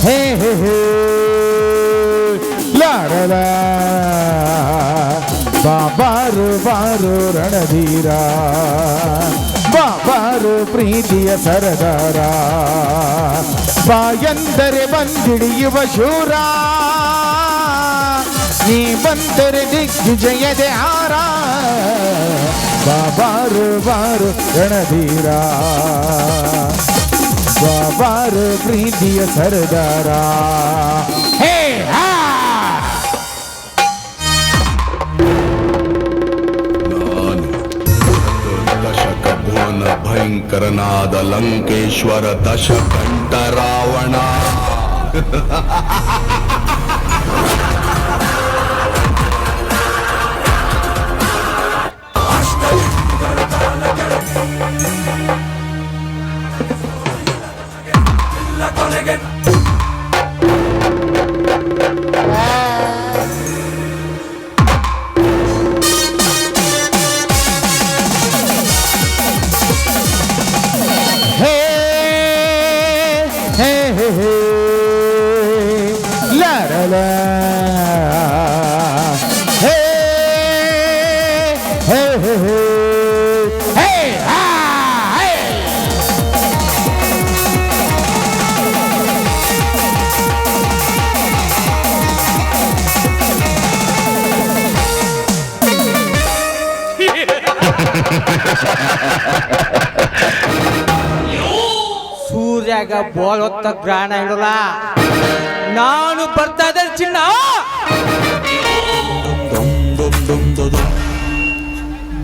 ಹೇ ಹೇ ಹೇ ಲಾರಲ ಬಾಬಾರು ಬಾರು ರಣಧೀರ ಬಾಬಾರು ಪ್ರೀತಿಯ ಸರದಾರ ಬಾಯಂದರೆ ಬಂದಿಡಿಯುವ ಶೂರ ನೀ ಬಂದರೆ ದಿಗ್ವಿಜಯದೆ ಹಾರ ಬಾಬಾರು ಬಾರು ರಣಧೀರ ಬಾಬಾರು ಪ್ರೀತಿಯ ಸರದಾರ ಹೇ ಹಾ ಭಯಂಕರನಾದ ಲಂಕೇಶ್ವರ ದಶಕಂಠ ರಾವಣ ಸೂರ್ಯಾಗ ಬೋಲ್ ಹೊತ್ತ ಗ್ರಹಣ ಇಡಲ್ಲ ನಾನು ಬರ್ತಾ ಇದ್ದೆ ಚಿನ್ನ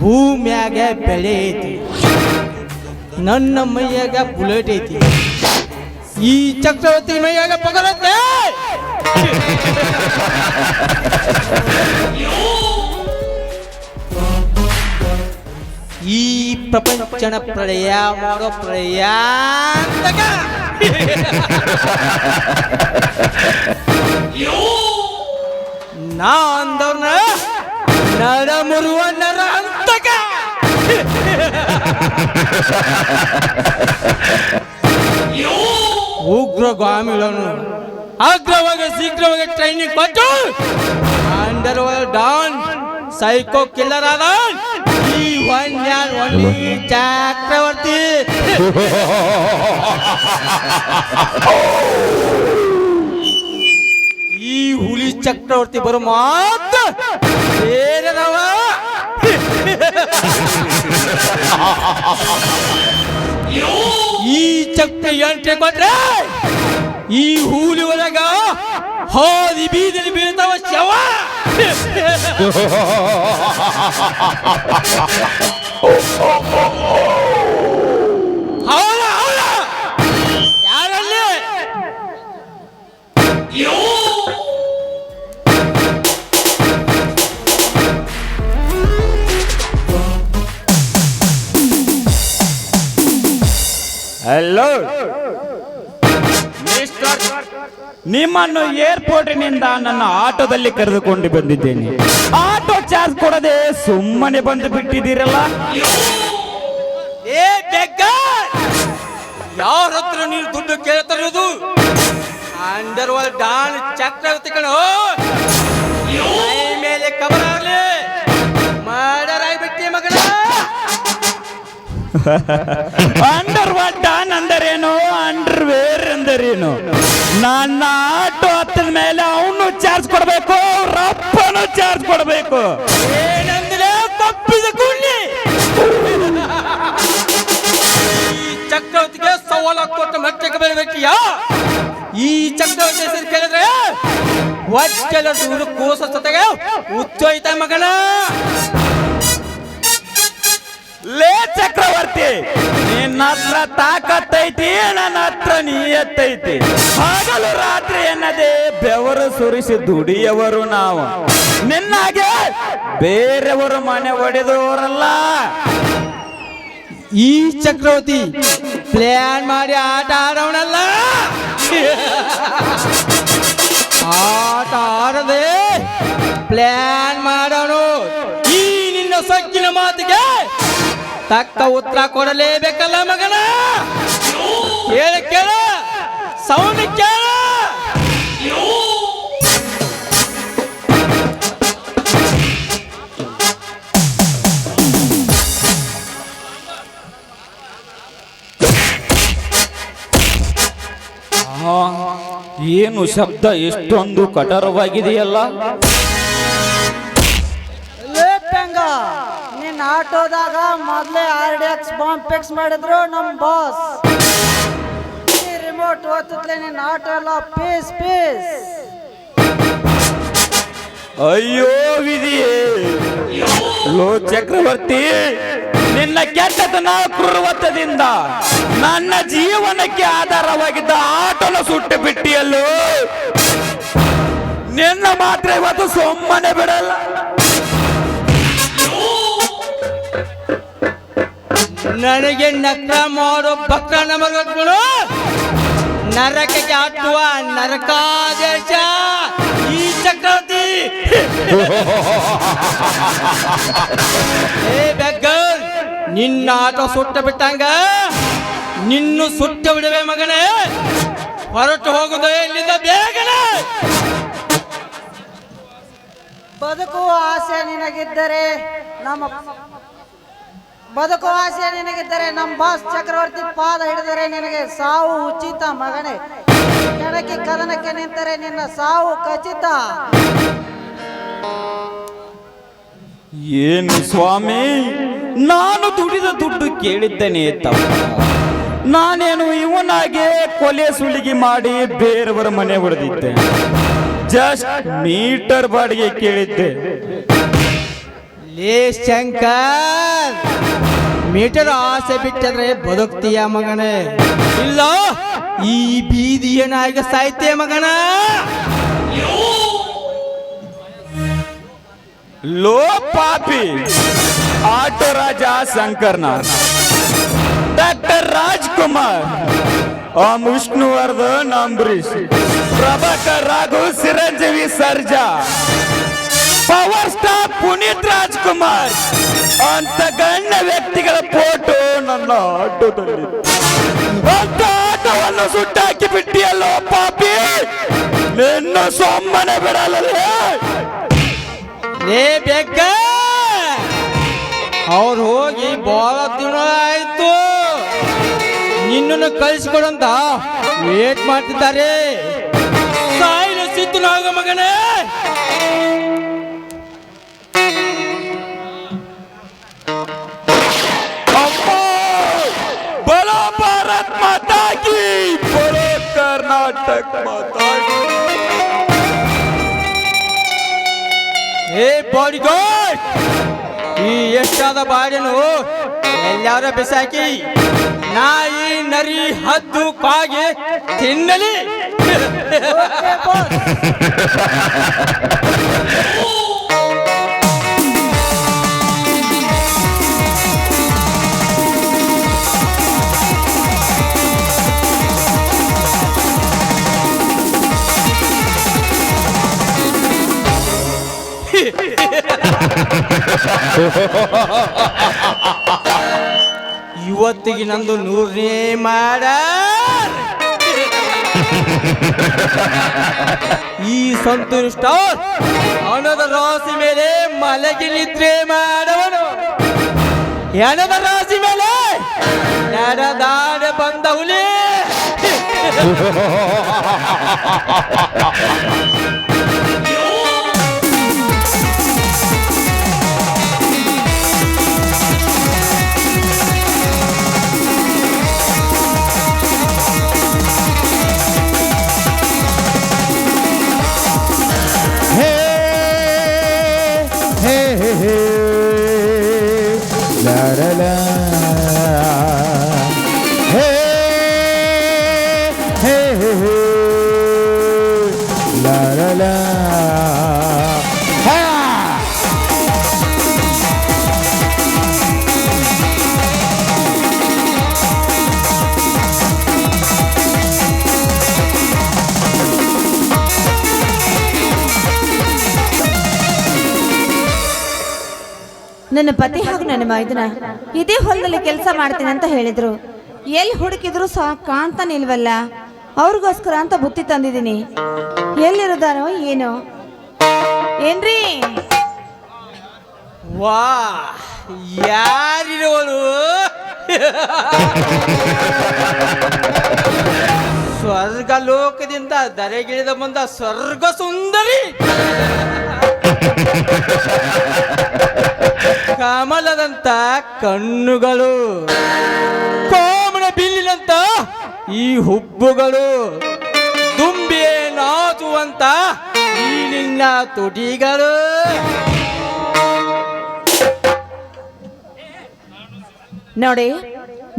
ಭೂಮಿಯಾಗ ಬೆಳೆ ಐತಿ ನನ್ನ ಮೈಯಾಗ ಬುಲೆಟ್ ಐತಿ ಈ ಚಕ್ರವರ್ತಿ ಮೈಯಾಗ ಪಗರತ್ತೆ ಈ ಪ್ರಪಂಚನ ಪ್ರಳಯ ಮಾಡೋ ಪ್ರಳಯ ನಾ ಅಂದವ್ರನ್ನ ನರ ಮುರುವ ನರ ಅಂತಕ ಉಗ್ರಗಾಮಿಗಳನ್ನು ಅಗ್ರವಾಗಿ ಶೀಘ್ರವಾಗಿ ಟ್ರೈನಿಂಗ್ ಕೊಟ್ಟು under world Don psycho killer ಆದ ಈ ಒನ್ನಿ ಚಕ್ರವರ್ತಿ ಈ ಹುಲಿ ಚಕ್ರವರ್ತಿ ಬರೋ ಮಾತು ಬೇರೆದವ ಈ ಚಕ್ರ ಎಂಟ್ರೆ ಕೊಟ್ರೆ ಈ ಹುಲಿ ಒಳಗ ಹಾದಿ ಬೀದಿಲಿ ಬೀಳ್ತಾವ ಶವ ಹೌದಾ ಹೌದಾ ಯಾರಲ್ಲಿ ಹಲೋ ಮಿಸ್ಟರ್, ನಿಮ್ಮನ್ನು ಏರ್ಪೋರ್ಟಿನಿಂದ ನನ್ನ ಆಟೋದಲ್ಲಿ ಕರೆದುಕೊಂಡು ಬಂದಿದ್ದೇನೆ. ಆಟೋ ಚಾರ್ಜ್ ಕೊಡದೆ ಸುಮ್ಮನೆ ಬಂದು ಬಿಟ್ಟಿದ್ದೀರಲ್ಲ. ಏ ಬೆಗ್ಗ, ಯಾರ ಹತ್ರ ನೀನು ದುಡ್ಡು ಕೇಳ್ತಿರೋದು? ಅಂಡರ್ ವರ್ಲ್ಡ್ ಡಾನ್ ಚಕ್ರವರ್ತಿ ಕಣೋ. ಮೈ ಮೇಲೆ ಕಬರಾಗ್ಲಿ ಮರ್ಡರ್ ಆಗಿಬಿಟ್ಟಿ ಮಗನ. ಅಂಡರ್ ವರ್ಲ್ಡ್ ಡಾನ್ ಅಂದರೇನು, ಅಂಡರ್ ವೇರ್ ಅಂದರೇನು? ನನ್ನ ಆಟೋ ಹತ್ತದ ಮೇಲೆ ಅವನು ಚಾರ್ಜ್ ಕೊಡಬೇಕು, ರಪ್ಪನು ಚಾರ್ಜ್ ಕೊಡಬೇಕು. ಏನಂದ್ರೆ ತಪ್ಪಿದ ಕುಳ್ಳಿ. ಈ ಚಕ್ರವರ್ತಿಗೆ ಸವಾಲು ಕೊಟ್ಟು ಮಟ್ಟಕ್ಕೆ ಬರಬೇಕಿಯಾ? ಈ ಚಕ್ರವರ್ತಿ ಹೆಸರು ಕೇಳಿದ್ರೆ ಒಚ್ಚಲ ದೂರ ಕೋಸ ಜೊತೆಗೆ ಉಚ್ಚೋಯ್ತ ಮಗನ. ಲೇ ಚಕ್ರವರ್ತಿ, ನಿನ್ನ ಹತ್ರ ತಾಕತ್ತೈತಿ, ನನ್ನ ಹತ್ರ ನೀಯತ್ತೈತಿ. ಹಗಲು ರಾತ್ರಿ ಎನ್ನದೆ ಬೆವರು ಸುರಿಸಿ ದುಡಿಯವರು ನಾವು. ನಿನ್ನಾಗೆ ಬೇರೆಯವರು ಮನೆ ಒಡೆದವರಲ್ಲ. ಈ ಚಕ್ರವರ್ತಿ ಪ್ಲಾನ್ ಮಾಡಿ ಆಟ ಆಡೋಣಲ್ಲ. ಆಟ ಆಡದೆ ಪ್ಲಾನ್ ಮಾಡೋನು. ಈ ನಿನ್ನ ಸಕ್ಕಿನ ಮಾತಿಗೆ ತಕ್ಕ ಉತ್ತರ ಕೊಡಲೇಬೇಕಲ್ಲ ಮಗನ. ಕೇಳ ಕೇಳ, ಸೌಂಡ್ ಕೇಳ. ಏನು ಶಬ್ದ ಎಷ್ಟೊಂದು ಕಠೋರವಾಗಿದೆಯಲ್ಲ. ಲೇಪಂಗ ನಿನ್ನ ಆಟೋದಾಗ ಮೊದಲೇ RDX ಬಾಂಬ್ ಫಿಕ್ಸ್ ಮಾಡಿದ್ರು ನಮ್ಮ ಬಾಸ್. ಈ ರಿಮೋಟ್ ಒತ್ತುತ್ತಲೇ ನಿನ್ನ ಆಟೋ ಎಲ್ಲ ಪೀಸ್ ಪೀಸ್. ಅಯ್ಯೋ ವಿಧಿಯೇ, ಲೋ ಚಕ್ರವರ್ತಿ, ನಿನ್ನ ಕೆಟ್ಟತನ ಕ್ರೂರವತ್ತದಿಂದ ನನ್ನ ಜೀವನಕ್ಕೆ ಆಧಾರವಾಗಿದ್ದ ಆಟೋನ ಸುಟ್ಟು ಬಿಟ್ಟಿಯಲ್ಲೋ. ನಿನ್ನ ಮಾತ್ರ ಇವತ್ತು ಸುಮ್ಮನೆ ಬಿಡಲ್ಲ. ನನಗೆ ನಕ್ರ ಮಾಡೋ ಬಕ್ರ ನಮಗಳು ನರಕಕ್ಕೆ ಹಾಕುವ ನರಕಾದೇಶ ಈ ಚಕ್ರವರ್ತಿ. ಏ ಬೆಗ್ಗರ್, ನಿನ್ನ ಆಟೋ ಸುಟ್ಟು ಬಿಟ್ಟಂಗ ನಿನ್ನು ಸುಟ್ಟು ಬಿಡುವೆ ಮಗನೇ. ಹೊರಟು ಹೋಗುದು ಇಲ್ಲಿಂದ ಬೇಗನೆ. ಬದುಕುವ ಆಸೆ ನಿನಗಿದ್ದರೆ ನಮ್ಮ ಬಾಸ್ ಚಕ್ರವರ್ತಿ ಪಾದ ಹಿಡಿದರೆ ನಿನಗೆ ಸಾವು ಉಚಿತ ಮಗನೇ. ಕೆಣಕಿ ಕದನಕ್ಕೆ ನಿಂತರೆ ನಿನ್ನ ಸಾವು ಖಚಿತ. ಏನು ಸ್ವಾಮಿ, ನಾನು ದುಡಿದ ದುಡ್ಡು ಕೇಳಿದ್ದೇನೆ ತಪ್ಪ. ನಾನೇನು ಇವನಾಗೆ ಕೊಲೆ ಸುಲಿಗೆ ಮಾಡಿ ಬೇರೆಯವರ ಮನೆ ಹೊಡೆದಿದ್ದೆ. ಜಸ್ಟ್ ಮೀಟರ್ ಬಾಡಿಗೆ ಕೇಳಿದ್ದೆ. ಲೇ ಶಂಕರ್, ಮೀಟರ್ ಆಸೆ ಬಿಟ್ಟದ್ರೆ ಬದುಕ್ತೀಯ ಮಗನೇ, ಇಲ್ಲ ಈ ಬೀದಿಯ ನಾಯಿಗೆ ಸಾಯ್ತೀಯ ಮಗನ. ಲೋ ಪಾಪಿ, auto Raja Shankarnath, doctor Rajkumar, Vishnuvardhan Ambareesh, Prabhakar Raghu, Chiranjeevi Sarja, power star Puneeth Rajkumar ಅಂತ ಗಣ್ಯ ವ್ಯಕ್ತಿಗಳ ಫೋಟೋ ನನ್ನ ಆಟೋದಲ್ಲಿ. ಅಂತ ಆಟೋವನ್ನು ಸುಟ್ಟಾಕಿ ಬಿಟ್ಟಿಯಲ್ಲೋ ಪಾಪಿ, ನಿನ್ನ ಸುಮ್ಮನೆ ಬಿಡಲೇ. ಲೇ ಬೆಗ್ಗ, ಅವ್ರು ಹೋಗಿ ಬಹಳ ದಿನ ಆಯ್ತು, ನಿನ್ನನ್ನು ಕಳಿಸ್ಕೊಡಂತ ವೇಟ್ ಮಾಡ್ತಿದ್ದಾರೆ. ಸಾಯಿನ ಸಿದ್ಧನಾಗ ಮಗನೇ. बोलो भारत माता की, बोलो कर्नाटक माता की. ಏ ಬಾಡಿಗಾರ್ಡ್, ಈ ಎಷ್ಟಾದ ಬಾಡಿನು ಎಲ್ಲಾರ ಬಿಸಾಕಿ ನಾಯಿ ನರಿ ಹದ್ದು ಕಾಗೆ ತಿನ್ನಲಿ. ಇವತ್ತಿಗೆ ನಂದು 100ನೇ ಮಾಡ. ಈ ಸಂತೂರ್ ಸ್ಟಾರ್ ಹಣದ ರಾಶಿ ಮೇಲೆ ಮಲಗಿ ನಿದ್ರೆ ಮಾಡವನು. ಹಣದ ರಾಶಿ ಮೇಲೆ ನಡೆದಾಡ ಬಂದ ಹುಲಿ. La la la, hey hey hey, la la la, ha. ನನ್ನ ಪತಿ ಹಾಗೂ ನನ್ನ ಮೈದನ ಇದೇ ಹೊಲದಲ್ಲಿ ಕೆಲಸ ಮಾಡ್ತೀನಿ ಅಂತ ಹೇಳಿದ್ರು. ಎಲ್ಲಿ ಹುಡುಕಿದ್ರು ಸಹ ಕಾಣ್ತಾನೆ ಇಲ್ವಲ್ಲ. ಅವ್ರಿಗೋಸ್ಕರ ಅಂತ ಬುತ್ತಿ ತಂದಿದ್ದೀನಿ. ಎಲ್ಲಿರೋದಾರೋ ಏನೋ. ಏನ್ರಿ? ವಾ, ಯಾರಿರೋಳು? ಸ್ವರ್ಗ ಲೋಕದಿಂದ ದರೆಗಿಳಿದ ಬಂದ ಸ್ವರ್ಗ ಸುಂದರಿ ಕಮಲದಂತ ಕಣ್ಣುಗಳು, ಕೋಮಣ ಬಿಲ್ಲಿನಂತ ಈ ಹುಬ್ಬುಗಳು, ದುಂಬಿಯೇ ನಾಚುವಂತ ಈ ನಿನ್ನ ತುಟಿಗಳು. ನೋಡಿ,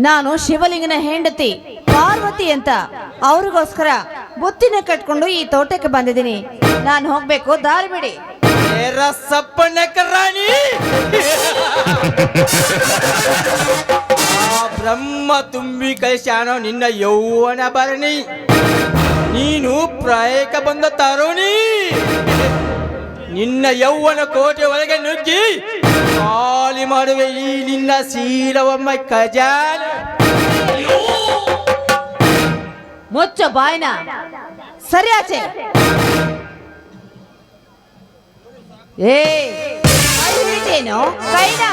ನಾನು ಶಿವಲಿಂಗನ ಹೆಂಡತಿ ಪಾರ್ವತಿ ಅಂತ ಅವ್ರಿಗೋಸ್ಕರ ಬುತ್ತಿನ ಕಟ್ಕೊಂಡು ಈ ತೋಟಕ್ಕೆ ಬಂದಿದ್ದೀನಿ. ನಾನು ಹೋಗ್ಬೇಕು, ದಾರಿ ಬಿಡಿ. ರಾಣಿ ಆ ಬ್ರಹ್ಮ ತುಂಬಿ ಕಳಿಸ್ಯಾನೋ ನಿನ್ನ ಯೌವನ ಭರಣಿ. ನೀನು ಪ್ರಾಯಕ ಬಂದ ತರುಣಿ. ನಿನ್ನ ಯೌವನ ಕೋಟೆ ಒಳಗೆ ನುಗ್ಗಿ ಖಾಲಿ ಮಾಡುವೆ ಈ ನಿನ್ನ ಶೀಲವೊಮ್ಮ ಖಜಾನ. ಮುಚ್ಚ ಬಾಯ್ನ, ಸರಿಯಾಚೆ. ಏ ಹಿಡಿತೇನೋ ಕೈನ,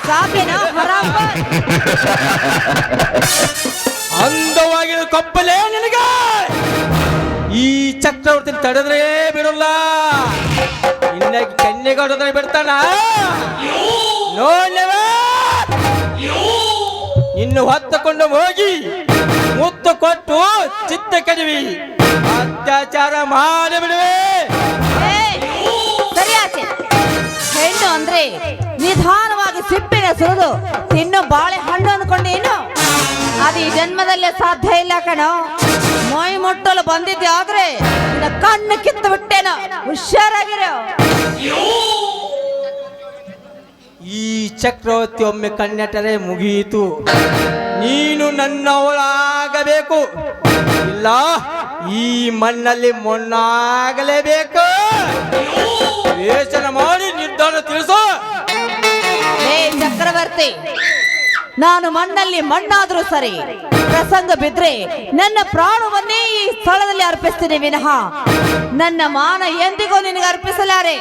ಸಾಕೇನೋ ಹರಾಂಬರ್. ಅಂದವಾಗಿರೋ ಕಪ್ಪಲೇ ನಿನಗ ಈ ಚಕ್ರವರ್ತಿ ತಡೆದ್ರೆ ಬಿಡಲ್ಲ. ನಿನ್ನ ಕನ್ಯೆಗೊಡದ್ರೆ ಬಿಡ್ತಾನ ನೋಡ್ಲವ. ಇನ್ನು ಹೊತ್ತುಕೊಂಡು ಹೋಗಿ ಮುತ್ತು ಕೊಟ್ಟು ಚಿತ್ತ ಕಡಿವಿ ಅತ್ಯಾಚಾರ ಮಾಡಿ ಬಿಡುವೆ. ಸರಿಯಾಚೆ. ಹೆಣ್ಣು ಅಂದ್ರೆ ನಿಧಾನವಾಗಿ ಸಿಪ್ಪಿನ ಸುರಿದು ತಿನ್ನು ಬಾಳೆ ಹಣ್ಣು ಅಂದ್ಕೊಂಡೇನು? ಅದು ಈ ಜನ್ಮದಲ್ಲೇ ಸಾಧ್ಯ ಇಲ್ಲ ಕಣೋ. ಮೈ ಮುಟ್ಟಲು ಬಂದಿದ್ದೆ ಆದ್ರೆ ನಿನ್ನ ಕಣ್ಣು ಕಿತ್ತು ಬಿಟ್ಟೇನೋ, ಹುಷಾರಾಗಿರೋ. ಈ ಚಕ್ರವರ್ತಿ ಒಮ್ಮೆ ಕಣ್ಣೆಟ್ಟರೆ ಮುಗಿಯಿತು. ನೀನು ನನ್ನವಳಾಗಬೇಕು, ಇಲ್ಲ ಈ ಮಣ್ಣಲ್ಲಿ ಮಣ್ಣಾಗಲೇಬೇಕು. ಯೋಚನೆ ಮಾಡಿ ನಿರ್ಧಾರ ತಿಳಿಸೋ. ಹೇ ಚಕ್ರವರ್ತಿ, ನಾನು ಮಣ್ಣಲ್ಲಿ ಮಣ್ಣಾದ್ರೂ ಸರಿ, ಪ್ರಸಂಗ ಬಿದ್ರೆ ನನ್ನ ಪ್ರಾಣವನ್ನೇ ಈ ಸ್ಥಳದಲ್ಲಿ ಅರ್ಪಿಸ್ತೀನಿ ವಿನಃ ನನ್ನ ಮಾನ ಎಂದಿಗೂ ನಿನಗೆ ಅರ್ಪಿಸಲಾರೆ.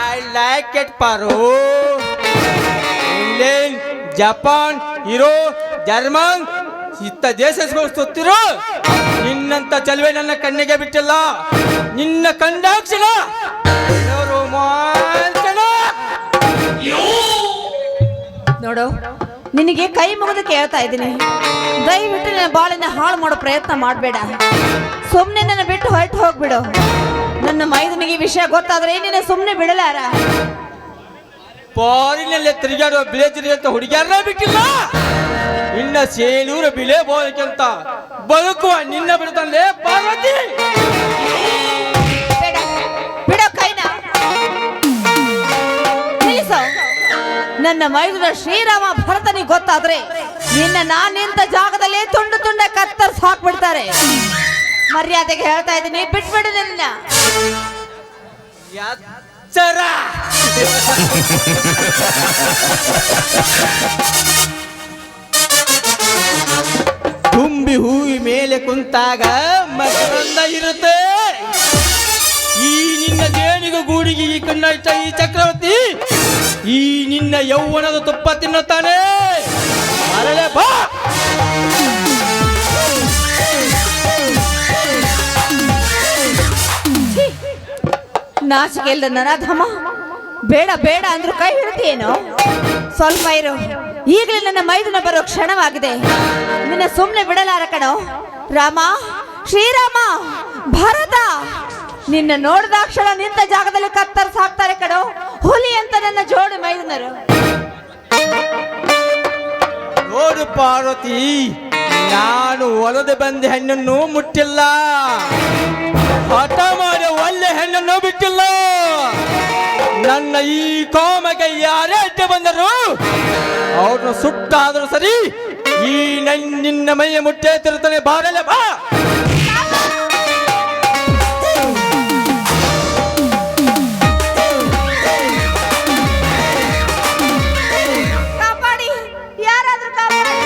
ಐ ಲೈಕ್ ಇಟ್ ಪಾರು. ಇಂಗ್ಲೆಂಡ್, ಜಪಾನ್, ಯುರೋ, ಜರ್ಮನ್ ಇತ್ತ ದೇಶಗಳು ಸುತ್ತಿರೋ ನಿನ್ನಂತ ಚಲುವೆ ನನ್ನ ಕಣ್ಣಿಗೆ ಬಿಟ್ಟಿಲ್ಲ. ನಿನ್ನ ಕಂಡಾಕ್ಷಣ ರೋಮಾಂಚನ. ನೋಡು, ನಿನಗೆ ಕೈ ಮುಗಿದು ಕೇಳ್ತಾ ಇದ್ದೀನಿ, ದಯವಿಟ್ಟು ನನ್ನ ಬಾಳಿನ ಹಾಳು ಮಾಡೋ ಪ್ರಯತ್ನ ಮಾಡಬೇಡ. ಸುಮ್ಮನೆ ನನ್ನ ಬಿಟ್ಟು ಹೊರಟು ಹೋಗ್ಬಿಡು. ನನ್ನ ಮೈದನಿಗೆ ವಿಷಯ ಗೊತ್ತಾದ್ರೆ ನಿನ್ನ ಸುಮ್ಮನೆ ಬಿಡಲಾರ. ಪಾರಿನಲ್ಲೇ ತಿರುಗಾಡುವ ಬಿಳೆ ಅಂತ ಹುಡುಗಿಯಾರನ್ನ ಬಿಟ್ಟಿಲ್ಲ. ಇನ್ನ ಸೇಲೂರು ಬಿಳೆ ಬೋಲಕ್ಕಿಂತ ಬದುಕುವ ನಿನ್ನ ಬಿಡ್ತಂದೆ ಪಾರ್ವತಿ. ಬಿಡೋ ಕೈನ, ನಿಲ್ಲಿಸೋ. ನನ್ನ ಮೈದುನ ಶ್ರೀರಾಮ ಭರತನಿಗೆ ಗೊತ್ತಾದ್ರೆ ನಿನ್ನ ನಾನು ನಿಂತ ಜಾಗದಲ್ಲೇ ತುಂಡು ತುಂಡ ಕತ್ತರಿಸಿ ಹಾಕ್ಬಿಡ್ತಾರೆ. ಮರ್ಯಾದೆಗೆ ಹೇಳ್ತಾ ಇದ್ದೀನಿ, ಬಿಟ್ಬಿಡು ನಿನ್ನ. ಎಚ್ಚರ. ತುಂಬಿ ಹೂವಿ ಮೇಲೆ ಕುಂತಾಗ ಮಕರಂದ ಇರುತ್ತೆ. ಈ ನಿನ್ನ ದೇಣಿಗೆ ಗೂಡಿಗೆ ಈ ಕಣ್ಣಿಟ್ಟ ಈ ಚಕ್ರವರ್ತಿ ಈ ನಿನ್ನ ಯೌವನದ ತುಪ್ಪ ತಿನ್ನುತ್ತಾನೆ. ಅರಳೆ ಬಾ. ನಾಚಿಕೆ ಇಲ್ಲದ ನರಾಧಮ, ಬೇಡ ಬೇಡ ಅಂದ್ರು ಕೈ ಹಿಡ್ತೀಯೇನೋ? ಸ್ವಲ್ಪ ಇರು, ಈಗಲೇ ನನ್ನ ಮೈದುನ ಬರೋ ಕ್ಷಣವಾಗಿದೆ. ನಿನ್ನ ಸುಮ್ಮನೆ ಬಿಡಲಾರ ಕಣೋ. ರಾಮ, ಶ್ರೀರಾಮ, ಭರತ, ನಿನ್ನ ನೋಡಿದಾಕ್ಷಣ ನಿಂತ ಜಾಗದಲ್ಲಿ ಕತ್ತರಿಸಿ ಹಾಕ್ತಾರೆ ಕಣೋ. ಹುಲಿ ಅಂತ ನನ್ನ ಜೋಡಿ ಮೈದುನರು. ನೋಡು ಪಾರ್ವತಿ, ನಾನು ಒಲದೆ ಬಂದ ಹೆಣ್ಣನ್ನು ಮುಟ್ಟಿಲ್ಲ, ಹಠ ಮಾಡಿ ಒಳ್ಳೆ ಹೆಣ್ಣನ್ನು ಬಿಟ್ಟಿಲ್ಲ. ನನ್ನ ಈ ಕೋಮಗೆ ಯಾರೇ ಅಡ್ಡ ಬಂದರು ಅವ್ರನ್ನ ಸುಟ್ಟಾದರೂ ಸರಿ ಈ ನಿನ್ನ ಮೈಯ ಮುಟ್ಟೆ ತಿರುತ್ತಾನೆ. ಬಾರಲ್ಲ ಬಾ. ಕಾಪಾಡಿ, ಯಾರಾದ್ರೂ ಕಾಪಾಡಿ.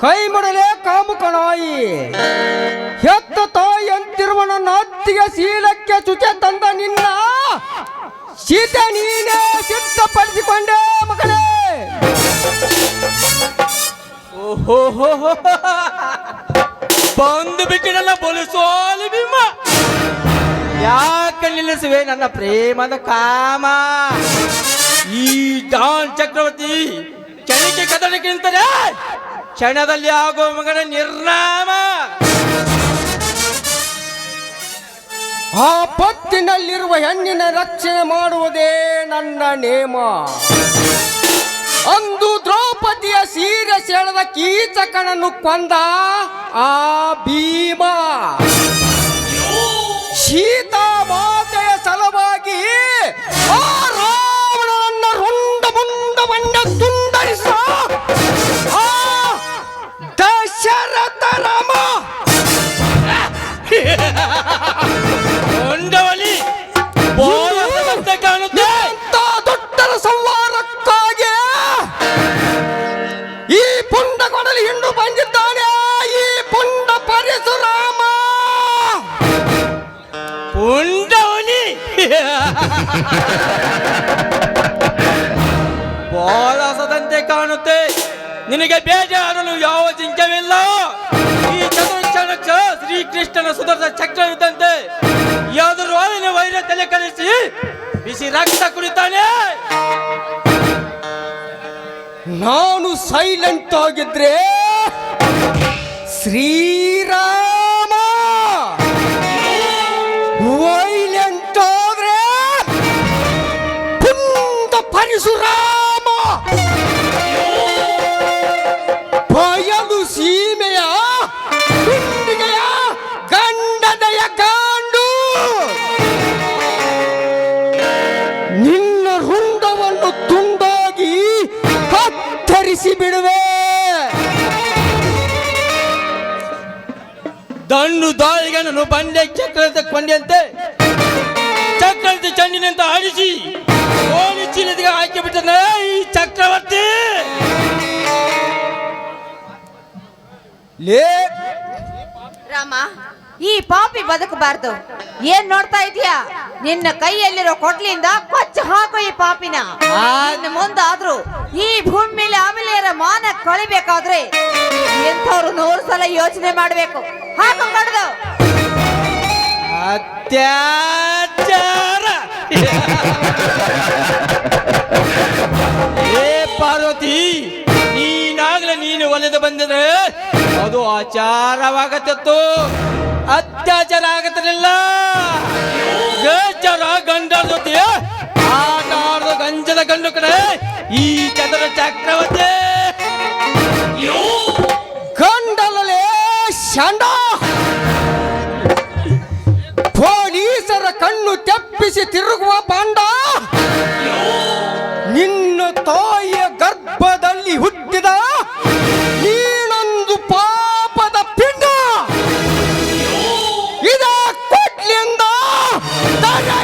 ಕೈ ಮಾಡಲೇ ಕಾಮುಕ ನಾಯಿ, ಹೆತ್ತ ತಾಯಿ ಅಂತಿರುವ ನನ್ನ ಅತ್ತಿಗೆ ಶೀಲಕ್ಕೆ ಚುಚೆ ತಂದ ನಿನ್ನ ಸೀತೆ ನೀನೇ ಸಿದ್ಧಪಡಿಸಿಕೊಂಡೆ ಮಗಳೇ. ಓಹೋ ಬಂದು ಬಿಟ್ಟಿನಲ್ಲ ಬೋಲಿಸೋಲಿ ಭೀಮ. ಯಾಕೆ ನಿಲ್ಲಿಸುವೆ ನನ್ನ ಪ್ರೇಮದ ಕಾಮ? ಈ ಡಾನ್ ಚಕ್ರವರ್ತಿ ಕ್ಷಣಕ್ಕೆ ಕದಲಿಕ್ಕೆ ನಿಂತರೆ ಕ್ಷಣದಲ್ಲಿ ಆಗೋ ಮಗನ ನಿರ್ನಾಮ. ಆ ಪತ್ತಿನಲ್ಲಿರುವ ಹೆಣ್ಣಿನ ರಕ್ಷಣೆ ಮಾಡುವುದೇ ನನ್ನ ನೇಮ. ಅಂದು ದ್ರೌಪದಿಯ ಸೀರೆ ಸೆಳೆದ ಕೀಚಕನನ್ನು ಕೊಂದ ಆ ಭೀಮ. ಸೀತಾ ಮಾತೆಯ ಸಲುವಾಗಿ ಆ ರಾವಣನನ್ನ ರುಂಡ ಮುಂಡ ಬಂಡ ತುಂಡರಿಸ ಆ ದಶರಥ ರಾಮ ಹೊಂಡವಲಿ ಬೋಲದಂತೆ ಕಾಣುತ್ತೆ. ಎಂತ ದೊಡ್ಡರ ಸಂಹಾರಕ್ಕಾಗಿ ಈ ಪುಂಡ ಕೊಡಲಿ ಹಿಂಡು ಬಂದಿದ್ದಾನೆ. ಈ ಪುಂಡ ಪರಶುರಾಮ. ಹೊಂಡವಲಿ ಬೋಲಸದಂತೆ ಕಾಣುತ್ತೆ. ನಿನಗೆ ಬೇಜಾರಲು ಯಾವ ಚಿಂತೆವಿಲ್ಲ. ಈ ಚತುರ್ಕ್ಷಣಕ್ಷ ಶ್ರೀಕೃಷ್ಣನ ಸುದರ್ಶ ಚಕ್ರವಿದ್ದಂತೆ ಯಾವ್ದಾದ್ರು ವಾಲಿನ ವೈರ ತಲೆ ಕಲಿಸಿ ಬಿಸಿ ರಕ್ತ ಕುಡಿತಾನೆ. ನಾನು ಸೈಲೆಂಟ್ ಆಗಿದ್ರೆ ಶ್ರೀರಾಮ, ವೈಲೆಂಟ್ ಆದ್ರೆ ಪುಂಡ ಪರಶುರಾಮ. ಬಯಲು ಸೀಮೆಯ ಗುಂಡಿಗೆಯ ಗಂಡದಯ ಗಾಂಡು. ನಿನ್ನ ರುಂಡವನ್ನು ತುಂಡಾಗಿ ಕತ್ತರಿಸಿ ಬಿಡುವೆ. ದಂಡು ದಾಳಿಗನನ್ನು ಬಂಡೆ ಚಕ್ರದ ಕೊಂಡೆಂತೆ ಚಕ್ರದ ಚಂಡಿನಂತ ಆಡಿಸಿ ಕೋಣಿ ಚೀಲದಿಗೆ ಹಾಕಿ ಬಿಟ್ಟನ ಈ ಚಕ್ರವರ್ತಿ. ಲೇ ರಾಮ, ಈ ಪಾಪಿ ಬದುಕಬಾರ್ದು. ಏನ್ ನೋಡ್ತಾ ಇದೀಯಾ? ನಿನ್ನ ಕೈಯಲ್ಲಿರೋ ಕೊಡ್ಲಿಂದ ಕೊಚ್ಚ ಹಾಕು ಈ ಪಾಪಿನ. ಇನ್ನು ಮುಂದಾದ್ರೂ ಈ ಭೂಮಿ ಮೇಲೆ ಆಮೇಲೆಯರ ಮಾನ ಕಳಿಬೇಕಾದ್ರೆ ಎಂಥವ್ರು 100 ಸಲ ಯೋಚನೆ ಮಾಡ್ಬೇಕು. ಹಾಕು ಕಡ್ದು. ಅತ್ಯಾಚಾರ. ಏ ಪಾರ್ವತಿ, ನೀನಾಗ್ಲೇ ನೀನು ಒಲೆದು ಬಂದಿದ್ರೆ ಅದು ಆಚಾರವಾಗತ್ತಿತ್ತು, ಅತ್ಯಾಚಾರ ಆಗತ್ತಿರಲಿಲ್ಲ. ಬೇಚಾರ ಗಂಡರ ಜೊತೆ ಆಟ ಆಡೋ ಗಂಜದ ಗಂಡು ಕಡೆ ಈ ಚಂದ್ರ ಚಕ್ರವರ್ತಿ. ಗಂಡಲೇ ಶಂಡ, ಪೊಲೀಸರ ಕಣ್ಣು ತೆಪ್ಪಿಸಿ ತಿರುಗುವ ಪಾಂಡ. ನಿನ್ನ ತಾಯಿಯ ಗರ್ಭದಲ್ಲಿ ಹುಟ್ಟಿದ ನೀನೊಂದು ಪಾಪದ ಪಿಂಡ. ಇದ ಕೊಡ್ಲಿಂದ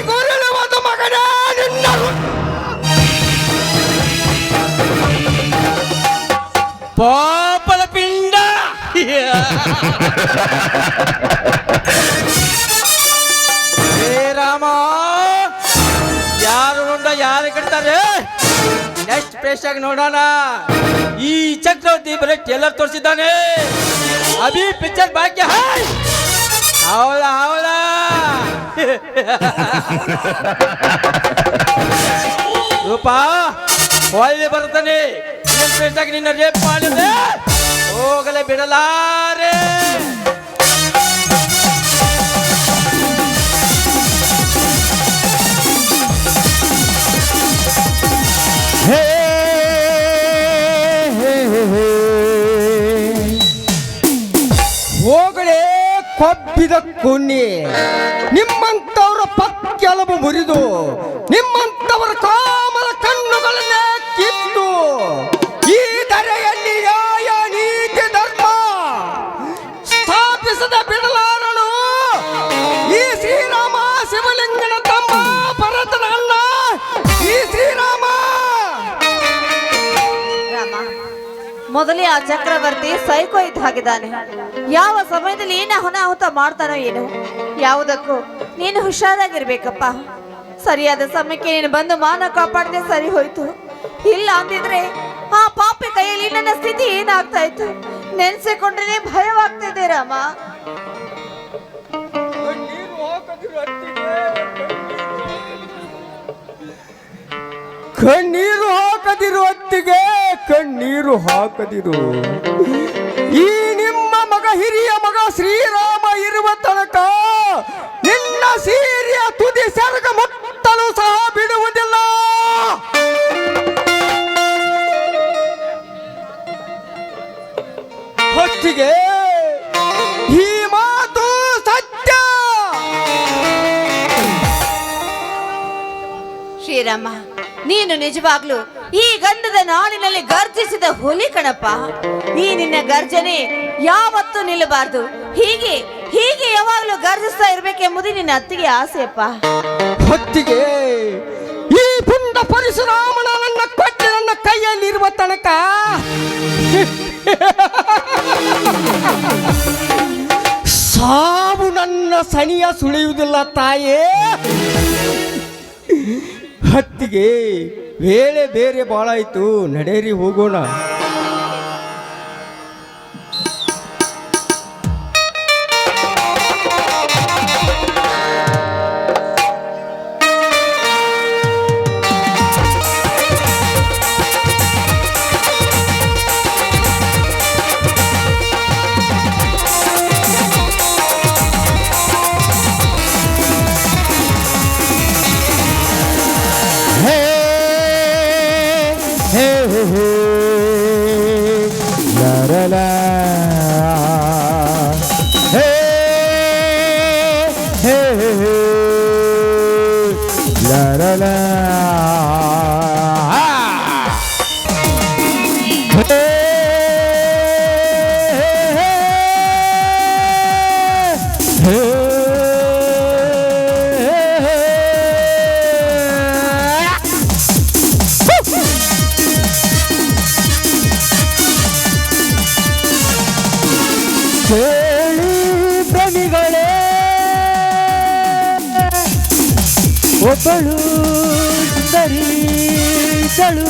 ಗುರುಳುವುದು ಮಗನೇ ನಿನ್ನ. ಪಾಪದ ಪಿಂಡ. ಹೇ ರಾಮ, ಯಾರು ನೋಡ ಯಾರು ಕಟ್ತಾರೆ? ನೆಕ್ಸ್ಟ್ ಫ್ರೆಶ್ ಆಗಿ ನೋಡೋಣ. ಈ ಚಕ್ರವರ್ತಿ ಬರೀ ಟೇಲರ್ ತೋರಿಸಿದ್ದಾನೆ. ಅಭಿ ಪಿಕ್ಚರ್ ಬಾಕಿ ಹೈ. ಅವಳ ಅವಳ ರೂಪ ಒಳ್ಳೆ ಬರ್ತಾನೆ. ಫ್ರೆಶ್ ಆಗಿ ನಿನ್ನ ರೇಪ್ ಮಾಡಿದೆ ಹೋಗಲೇ ಬಿಡಲಾರೆ. ಹೇ ಹೇ ಹೇ ಹೋಗಲೇ ಕೊಬ್ಬಿದ ಕುನ್ನಿ. ನಿಮ್ಮಂತವರ ಪಕ್ಕೆಲಬು ಮುರಿದು ನಿಮ್ಮಂತವರ ಕಾಮಲ ಕಣ್ಣುಗಳನ್ನೇ ಕಿತ್ತು ಈ ಧರೆಯಲ್ಲಿ ನ್ಯಾಯ ನೀತಿ ಧರ್ಮ ಸ್ಥಾಪಿಸದ ಬಿಡಲಾರನು ಈ ಶ್ರೀರಾಮ. ಶಿವಲಿಂಗನ ತಮ್ಮ ಭರತನ ಅಣ್ಣ ಈ ಶ್ರೀರಾಮ. ರಾಮ, ಮೊದಲೇ ಆ ಚಕ್ರವರ್ತಿ ಸೈಕೋ ಇದ್ದ ಹಾಗಿದ್ದಾನೆ. ಯಾವ ಸಮಯದಲ್ಲಿ ಏನ ಅನಾಹುತ ಮಾಡ್ತಾನೋ ಏನು. ಯಾವುದಕ್ಕೂ ನೀನು ಹುಷಾರಾಗಿರ್ಬೇಕಪ್ಪ. ಸರಿಯಾದ ಸಮಯಕ್ಕೆ ನೀನು ಬಂದು ಮಾನ ಕಾಪಾಡದೆ ಸರಿ ಹೋಯ್ತು. ಇಲ್ಲ ಅಂದಿದ್ರೆ ಆ ಪಾಪಿ ಕೈಯಲ್ಲಿ ನನ್ನ ಸ್ಥಿತಿ ಏನಾಗ್ತಾ ಇತ್ತು ನೆನ್ಸಿಕೊಂಡ್ರೆ ಭಯವಾಗ್ತಾ ಇದೆ ರಾಮ. ಕಣ್ಣೀರು ಹಾಕದಿರು ಅತ್ತಿಗೆ, ಕಣ್ಣೀರು ಹಾಕದಿರು. ಈ ನಿಮ್ಮ ಮಗ ಹಿರಿಯ ಮಗ ಶ್ರೀರಾಮ ಇರುವ ತನಕ ನಿನ್ನ ಸೀರೆಯ ತುದಿ ಸೆರಗ ಮುಟ್ಟಲು ಸಹ ಬಿಡುವುದಿಲ್ಲ. ಹೊತ್ತಿಗೆ ಈ ಮಾತು ಸತ್ಯ. ಶ್ರೀರಾಮ, ನೀನು ನಿಜವಾಗ್ಲೂ ಈ ಗಂಧದ ನಾಡಿನಲ್ಲಿ ಗರ್ಜಿಸಿದ ಹುಲಿ ಕಣಪ್ಪ. ಈ ನಿನ್ನ ಗರ್ಜನೆ ಯಾವತ್ತೂ ನಿಲ್ಲಬಾರ್ದು. ಹೀಗೆ ಹೀಗೆ ಯಾವಾಗಲೂ ಗರ್ಜಿಸ್ತಾ ಇರ್ಬೇಕೆಂಬುದು ನಿನ್ನ ಅತ್ತಿಗೆ ಆಸೆಯಪ್ಪ. ಹೊತ್ತಿಗೆ ಈ ಪುಂಡ ಪರಶುರಾಮನ ನನ್ನ ಕೊಟ್ಟೆ ನನ್ನ ಕೈಯಲ್ಲಿರುವ ತನಕ ಸಾವು ನನ್ನ ಸನಿಯ ಸುಳಿಯುವುದಿಲ್ಲ ತಾಯೇ. ಹತ್ತಿಗೆ ವೇಳೆ ಬೇರೆ ಬಾಳಾಯ್ತು, ನಡೆರಿ ಹೋಗೋಣ. ಒಬ್ಬಳು ಸುಂದರಿ ಇದ್ದಳು,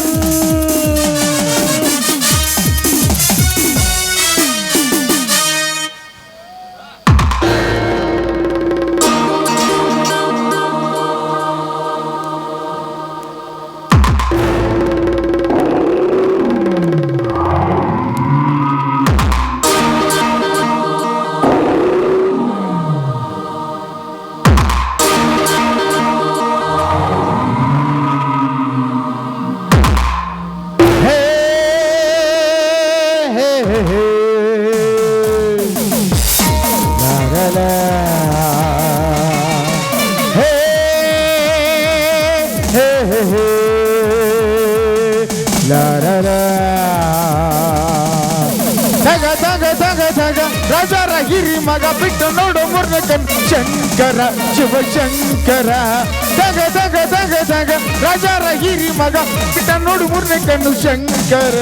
ರಾಜರ ಹಿರಿ ಮಗ ಬಿಟ್ಟು ನೋಡು ಮೂರನೇ ಕಣ್ ಶಂಕರ ಶಿವಶಂಕರ. ತಗ ತಗ ತಗ ತಗ ರಾಜರ ಹಿರಿ ಮಗ ಬಿಟ್ಟ ನೋಡು ಮೂರನೇ ಕಣ್ಣು ಶಂಕರ.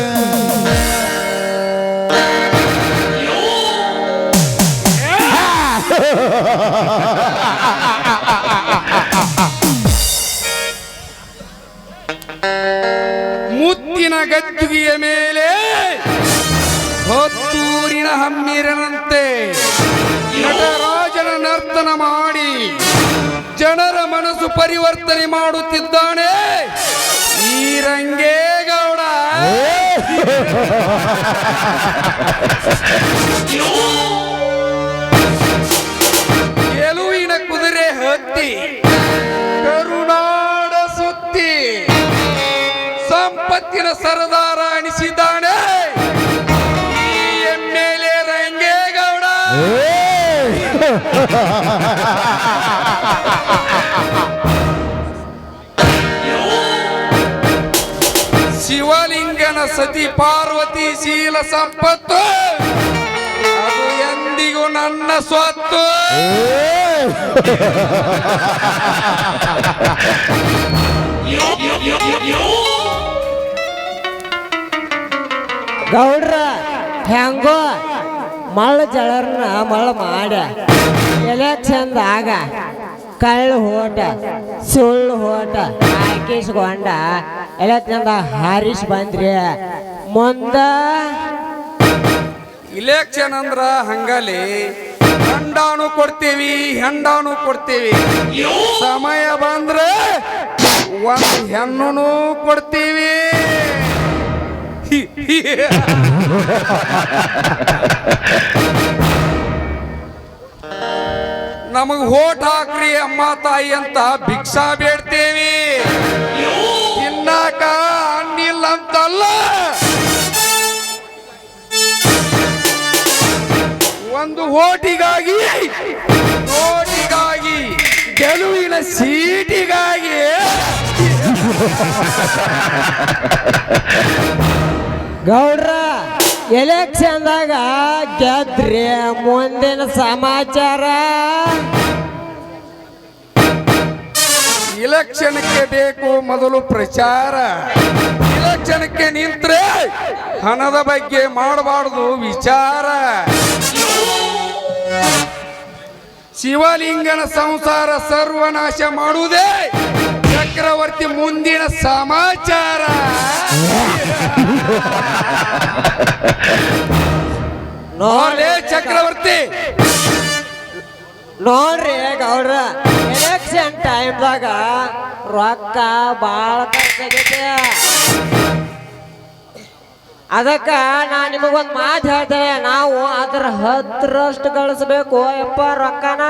ಮುತ್ತಿನ ಗದ್ದುಗೆಯ ಮೇಲೆ ಹೊತ್ತೂರಿನ ಹಮ್ಮಿರನಂತೆ ನಟರಾಜನ ನರ್ತನ ಮಾಡಿ ಜನರ ಮನಸ್ಸು ಪರಿವರ್ತನೆ ಮಾಡುತ್ತಿದ್ದಾನೆ ಈ ರಂಗೇಗೌಡ. ಗೆಲುವಿನ ಕುದುರೆ ಹತ್ತಿ ಕರುನಾಡ ಸುತ್ತಿ ಸಂಪತ್ತಿನ ಸರದಾರ ಅನಿಸಿದ್ದಾನೆ ಈ ಎಮ್ಮೆಲೆ ರಂಗೇಗೌಡ. ಶಿವಲಿಂಗನ ಸತಿ ಪಾರ್ವತಿ ಶೀಲ ಸಂಪತ್ತು ಅದು ಎಂದಿಗೂ ನನ್ನ ಸ್ವತ್ತು. ಗೌಡ್ರ ಹೆಂಗೋ ಮಳ್ಳ ಜಳರ್ನ ಮಳ್ಳ ಮಾಡ ಎಲೆಕ್ಷನ್ ಆಗ ಕಳ್ಳು ಹೋಟ ಸುಳ್ಳು ಹೋಟ ಹಾಕಿಸ್ಕೊಂಡ ಎಲೆಕ್ಷನ್ದ ಹಾರಿಸ್ ಬಂದ್ರಿ ಮುಂದ ಇಲೆಕ್ಷನ್ ಅಂದ್ರ ಹಂಗಲಿ ಗಂಡಾನು ಕೊಡ್ತೀವಿ ಹೆಂಡಾನು ಕೊಡ್ತೀವಿ ಸಮಯ ಬಂದ್ರೆ ಒಂದು ಹೆಣ್ಣು ಕೊಡ್ತೀವಿ ನಮಗ್ ಹೋಟ್ ಹಾಕ್ರಿ ಅಮ್ಮ ತಾಯಿ ಅಂತ ಭಿಕ್ಷಾ ಬೇಡ್ತೇವಿ ತಿನ್ನಾಕ ಅನ್ನಿಲ್ಲ ಅಂತಲ್ಲ ಒಂದು ಓಟಿಗಾಗಿ ನೋಟಿಗಾಗಿ ಗೆಲುವಿನ ಸೀಟಿಗಾಗಿ ಗೌಡ್ರ ಎಲೆಕ್ಷನ್ದಾಗ ಗೆದ್ರಿ ಮುಂದಿನ ಸಮಾಚಾರ ಇಲೆಕ್ಷನ್ಗೆ ಬೇಕು ಮೊದಲು ಪ್ರಚಾರ ಇಲೆಕ್ಷನ್ಗೆ ನಿಂತ್ರೆ ಹಣದ ಬಗ್ಗೆ ಮಾಡಬಾರ್ದು ವಿಚಾರ ಶಿವಲಿಂಗನ ಸಂಸಾರ ಸರ್ವನಾಶ ಮಾಡುವುದೇ ಚಕ್ರವರ್ತಿ ಮುಂದಿನ ಸಮಾಚಾರ ನೋಡೇ ಚಕ್ರವರ್ತಿ ನೋಡ್ರಿ ಗೌಡ್ರ ಎಲೆಕ್ಷನ್ ಟೈಮ್ದಾಗ ರೊಕ್ಕ ಭಾಳ ಖರ್ಚಾಗೈತೆ ಅದಕ್ಕ ನಾ ನಿಮಗೊಂದು ಮಾತು ಹೇಳ್ತೇನೆ ನಾವು ಅದ್ರ 10ರಷ್ಟು ಗಳಿಸ್ಬೇಕು ಯಪ್ಪ ರೊಕ್ಕನ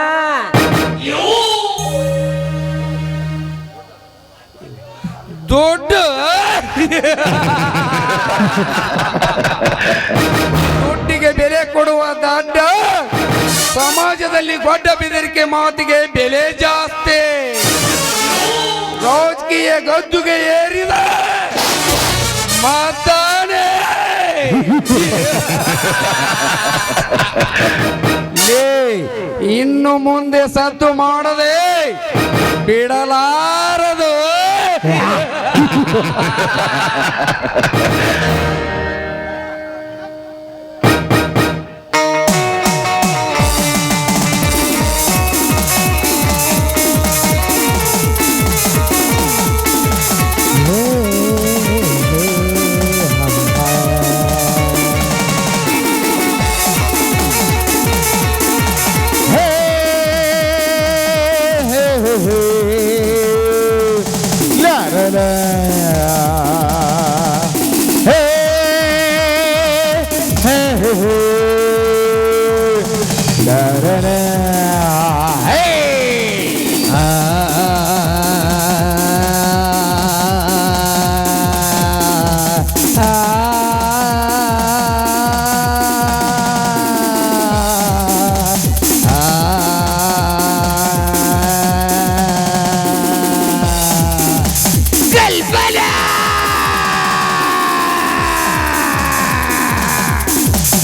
ದುಡ್ಡಿಗೆ ಬೆಲೆ ಕೊಡುವ ದಾಡ್ಡ ಸಮಾಜದಲ್ಲಿ ದೊಡ್ಡ ಬೆದರಿಕೆ ಮಾತಿಗೆ ಬೆಲೆ ಜಾಸ್ತಿ ರಾಜಕೀಯ ಗದ್ದುಗೆ ಏರಿದ ಮಾತಾನೆ ಇನ್ನು ಮುಂದೆ ಸದ್ದು ಮಾಡದೆ ಬಿಡಲಾರದು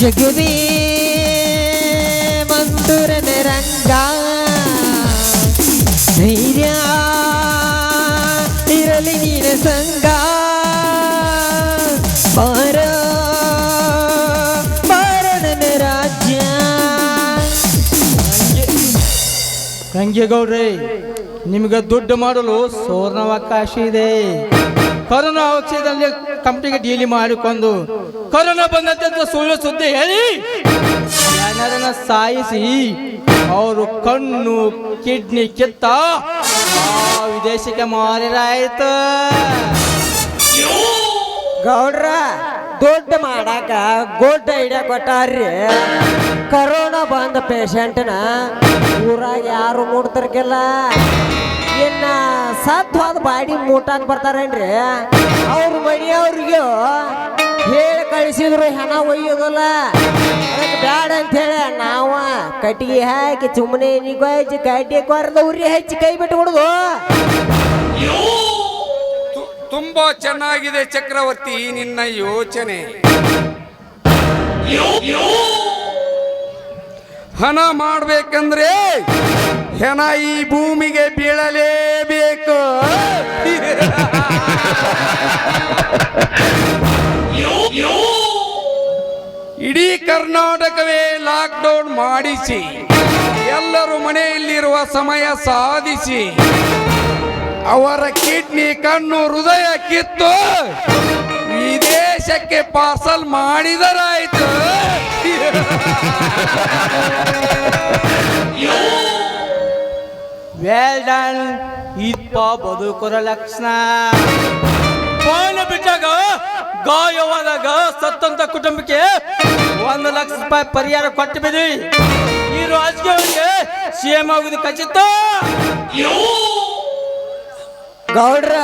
ಜಗವೇ ಮಂದುರನ ರಂಗ ಧೈರ್ಯ ಇರಲಿ ನೀನ ಸಂಗ ಬಾರ ನನ್ನ ರಾಜ್ಯ ಗಂಗೆಗೌಡ್ರೆ ನಿಮಗೆ ದುಡ್ಡು ಮಾಡಲು ಸುವರ್ಣಾವಕಾಶ ಇದೆ ಕೊರೋನಾ ಔಷಧದಲ್ಲಿ ಕಂಪ್ನಿಗೆ ಡೀಲಿ ಮಾಡಿಕೊಂಡು ಕೊರೋನಾ ಬಂದಂತ ಸುಳ್ಳು ಸುದ್ದಿ ಹೇಳಿ ಜನರನ್ನ ಸಾಯಿಸಿ ಅವರು ಕಣ್ಣು ಕಿಡ್ನಿ ಕಿತ್ತ ವಿದೇಶಕ್ಕೆ ಮಾರಿರಾಯ್ತು ಗೌಡ್ರ ದುಡ್ಡು ಮಾಡಾಕ ಗುಡ್ಡ ಹಿಡಿಯ ಕೊಟ್ಟಾರ್ರಿ ಕರೋನಾ ಬಂದ ಪೇಷಂಟ್ನ ಊರಾಗ ಯಾರು ಮುಡ್ತಿರ್ಕಿಲ್ಲ ಇನ್ನ ಸತ್ ಹೋದ ಬಾಡಿ ಮೂಟಾಕ್ ಬರ್ತಾರೇನ್ರಿ ಅವ್ರ ಮನೆಯವ್ರಿಗೂ ಹೇಳಿ ಕಳಿಸಿದ್ರು ಹಣ ಒಯ್ಯೋದಲ್ಲ ಅದಕ್ಕೆ ಬ್ಯಾಡ ಅಂತ ಹೇಳಿ ನಾವ ಕಟ್ಟಿಗೆ ಹಾಕಿ ಸುಮ್ಮನೆ ನಿಗೋಯ್ಸಿ ಕಡ್ಡಿ ಕೊರ್ದ ಉರಿ ಹಚ್ಚಿ ಕೈ ಬಿಟ್ಟು ಬಿಡುದು ತುಂಬಾ ಚೆನ್ನಾಗಿದೆ ಚಕ್ರವರ್ತಿ ನಿನ್ನ ಯೋಚನೆ ಹಣ ಮಾಡ್ಬೇಕಂದ್ರೆ ಹೆಣ ಈ ಭೂಮಿಗೆ ಬೀಳಲೇಬೇಕು ಇಡೀ ಕರ್ನಾಟಕವೇ ಲಾಕ್ಡೌನ್ ಮಾಡಿಸಿ ಎಲ್ಲರೂ ಮನೆಯಲ್ಲಿರುವ ಸಮಯ ಸಾಧಿಸಿ ಅವರ ಕಿಡ್ನಿ ಕಣ್ಣು ಹೃದಯ ಕಿತ್ತು ವಿದೇಶಕ್ಕೆ ಪಾರ್ಸಲ್ ಮಾಡಿದರಾಯ್ತು. Well done. ಇಪ್ಪ ಬದುಕುರ ಲಕ್ಷಣ. ಫೋನ್ ಬಿಟ್ಟಾಗ ಗಾಯವಾದಾಗ ಸತ್ತಂತ ಕುಟುಂಬಕ್ಕೆ 1 ಲಕ್ಷ ರೂಪಾಯಿ ಪರಿಹಾರ ಕೊಟ್ಟು ಬಿಡಿ. ಈ ರಾಜಕೀಯಕ್ಕೆ ಸಿಎಂ ಆಗುದು ಖಚಿತ. ಗೌಡ್ರ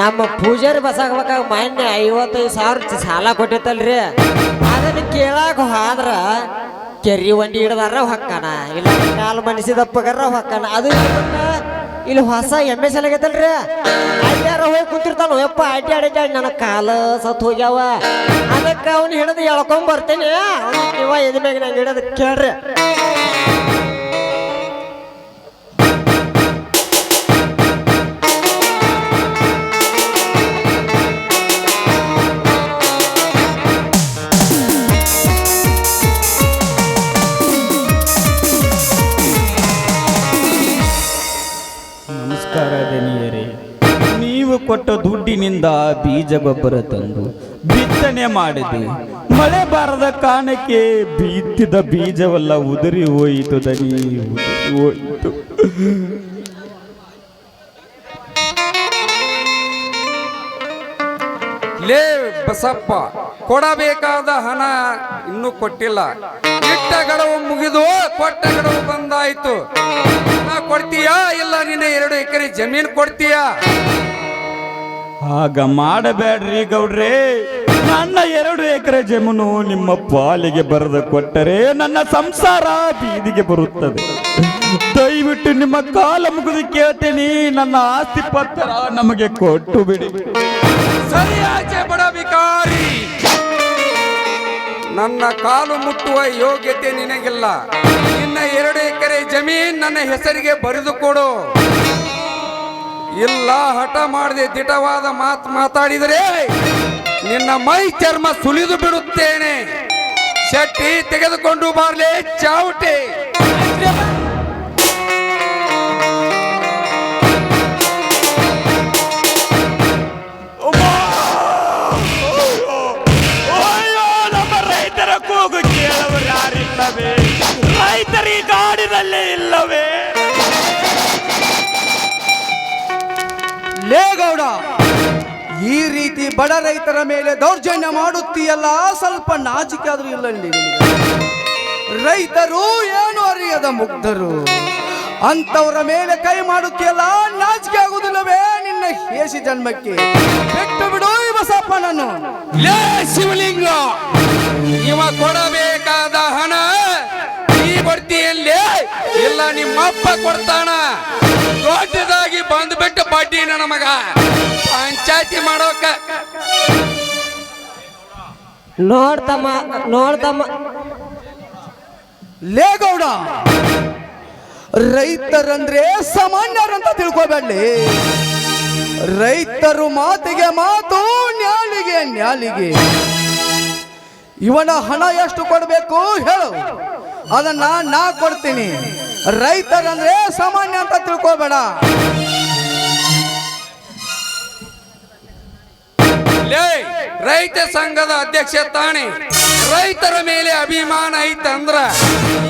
ನಮ್ಮ ಪೂಜಾರಿ ಬಸಾಗಬೇಕಾಗ ಮಾನ್ಯ 55,000 ಸಾಲ ಕೊಟ್ಟಿತ್ತಲ್ರಿ, ಅದನ್ನ ಕೇಳಾಕ ಹೋದ್ರ ಕೆರಿ ಒಂಡಿ ಹಿಡ್ದಾರ ಹೊಕ್ಕನ, ಇಲ್ಲ ಕಾಲು ಮನಿಸಿದಪ್ಪಗಾರ ಹೊಕ್ಕನ. ಅದು ಇಲ್ಲಿ ಹೊಸ ಎಮ್ಮೆ ಆಗೈತಲ್ರಿ, ಅಡ್ಯಾರ ಹೋಗಿ ಕುಂತಿರ್ತಾನ. ಯಪ್ಪ ಅಡ್ಡಾಡಿ ನನ್ನ ಕಾಲ ಸತ್ ಹೋಗ್ಯಾವ, ಅದಕ್ಕೆ ಅವ್ನು ಹಿಡಿದು ಎಳ್ಕೊಂಡ್ ಬರ್ತೇನೆ. ನೀವ ಎದ್ ಮ್ಯಾಗ ನಂಗೆ ಹಿಡೋದು ಕೇಳ್ರಿ. ನಮಸ್ಕಾರ ದನಿಯರೇ. ನೀವು ಕೊಟ್ಟ ದುಡ್ಡಿನಿಂದ ಬೀಜ ಗೊಬ್ಬರ ತಂದು ಬಿತ್ತನೆ ಮಾಡಿದೆ. ಮಳೆ ಬಾರದ ಕಾರಣಕ್ಕೆ ಬಿತ್ತಿದ ಬೀಜವೆಲ್ಲ ಉದುರಿ ಹೋಯಿತು ದನಿ, ಉದುರಿ ಹೋಯಿತು. ಲೇ ಬಸಪ್ಪ, ಕೊಡಬೇಕಾದ ಹಣ ಇನ್ನೂ ಕೊಟ್ಟಿಲ್ಲ. ಇಟ್ಟ ಗಡವು ಮುಗಿದು ಕೊಟ್ಟ ಗಡವು ಬಂದಾಯ್ತು. ಹಣ ಕೊಡ್ತೀಯಾ ಇಲ್ಲ ನಿನ್ನ 2 ಎಕರೆ ಜಮೀನು ಕೊಡ್ತೀಯಾ? ಹಾಗ ಮಾಡಬೇಡ್ರಿ ಗೌಡ್ರೆ. ನನ್ನ 2 ಎಕರೆ ಜಮೀನು ನಿಮ್ಮ ಪಾಲಿಗೆ ಬರೆದು ಕೊಟ್ಟರೆ ನನ್ನ ಸಂಸಾರ ಬೀದಿಗೆ ಬರುತ್ತದೆ. ದಯವಿಟ್ಟು ನಿಮ್ಮ ಕಾಲ ಮುಗಿದು ಕೇಳ್ತೇನೆ, ನನ್ನ ಆಸ್ತಿ ಪತ್ರ ನಮಗೆ ಕೊಟ್ಟು ಬಿಡಿ. ಸರಿಯಾಚೆ ಬಡ ಬಿಕಾರಿ, ನನ್ನ ಕಾಲು ಮುಟ್ಟುವ ಯೋಗ್ಯತೆ ನಿನಗಿಲ್ಲ. ನಿನ್ನ 2 ಎಕರೆ ಜಮೀನ್ ನನ್ನ ಹೆಸರಿಗೆ ಬರೆದು ಕೊಡು. ಇಲ್ಲ ಹಠ ಮಾಡದೆ ದಿಟವಾದ ಮಾತು ಮಾತಾಡಿದರೆ ನಿನ್ನ ಮೈ ಚರ್ಮ ಸುಲಿದು ಬಿಡುತ್ತೇನೆ. ಶೆಟ್ಟಿ ತೆಗೆದುಕೊಂಡು ಬಾರ್ಲೆ ಚಾವುಟೆ. ರೈತರ ಕೂಗು ಕೇಳವರು ಯಾರಿಲ್ಲವೇ? ರೈತರಿ ಗಾಡಿನಲ್ಲೇ ಇಲ್ಲವೇ? ಲೇ ಗೌಡ, ಈ ರೀತಿ ಬಡ ರೈತರ ಮೇಲೆ ದೌರ್ಜನ್ಯ ಮಾಡುತ್ತೀಯಲ್ಲ, ಸ್ವಲ್ಪ ನಾಚಿಕೆ ಆದ್ರೂ ಇಲ್ಲ ನಿನಗೆ? ರೈತರು ಏನು ಅರಿಯದ ಮುಗ್ಧರು, ಅಂತವರ ಮೇಲೆ ಕೈ ಮಾಡುತ್ತೀಯಲ್ಲ, ನಾಚಿಕೆ ಆಗುದಿಲ್ಲವೇ ನಿನ್ನ ಹೇಸಿ ಜನ್ಮಕ್ಕೆ? ಬಿಟ್ಟು ಬಿಡು ಈ ಬಸಪ್ಪನನ್ನು. ಲೇ ಶಿವಲಿಂಗ, ಇವ ಕೊಡಬೇಕಾದ ಹಣ ನೀ ಕೊಡ್ತೀಯಲ್ಲೇ ಇಲ್ಲ ನಿಮ್ಮಪ್ಪ ಕೊಡ್ತಾನ? ದೊಡ್ಡದಾಗಿ ಬಂದ್ಬಿಟ್ಟು ಬಡ್ಡಿ ನನ್ನ ಮಗ ಪಂಚಾಯತಿ ಮಾಡೋಕ. ನೋಡ್ತಮ್ಮ ಲೇ ಗೌಡ, ರೈತರಂದ್ರೆ ಸಾಮಾನ್ಯರಂತ ತಿಳ್ಕೊಬೇಡ್ಲಿ. ರೈತರು ಮಾತಿಗೆ ಮಾತು, ನ್ಯಾಲಿಗೆ ನ್ಯಾಲಿಗೆ. ಇವನ ಹಣ ಎಷ್ಟು ಕೊಡಬೇಕು ಹೇಳು, ಅದನ್ನ ನಾ ಕೊಡ್ತೀನಿ. ರೈತರಂದ್ರೆ ಸಾಮಾನ್ಯ ಅಂತ ತಿಳ್ಕೊಬೇಡ. ಲೇ ರೈತ ಸಂಘದ ಅಧ್ಯಕ್ಷ ತಾನೆ, ರೈತರ ಮೇಲೆ ಅಭಿಮಾನ ಐತಂದ್ರ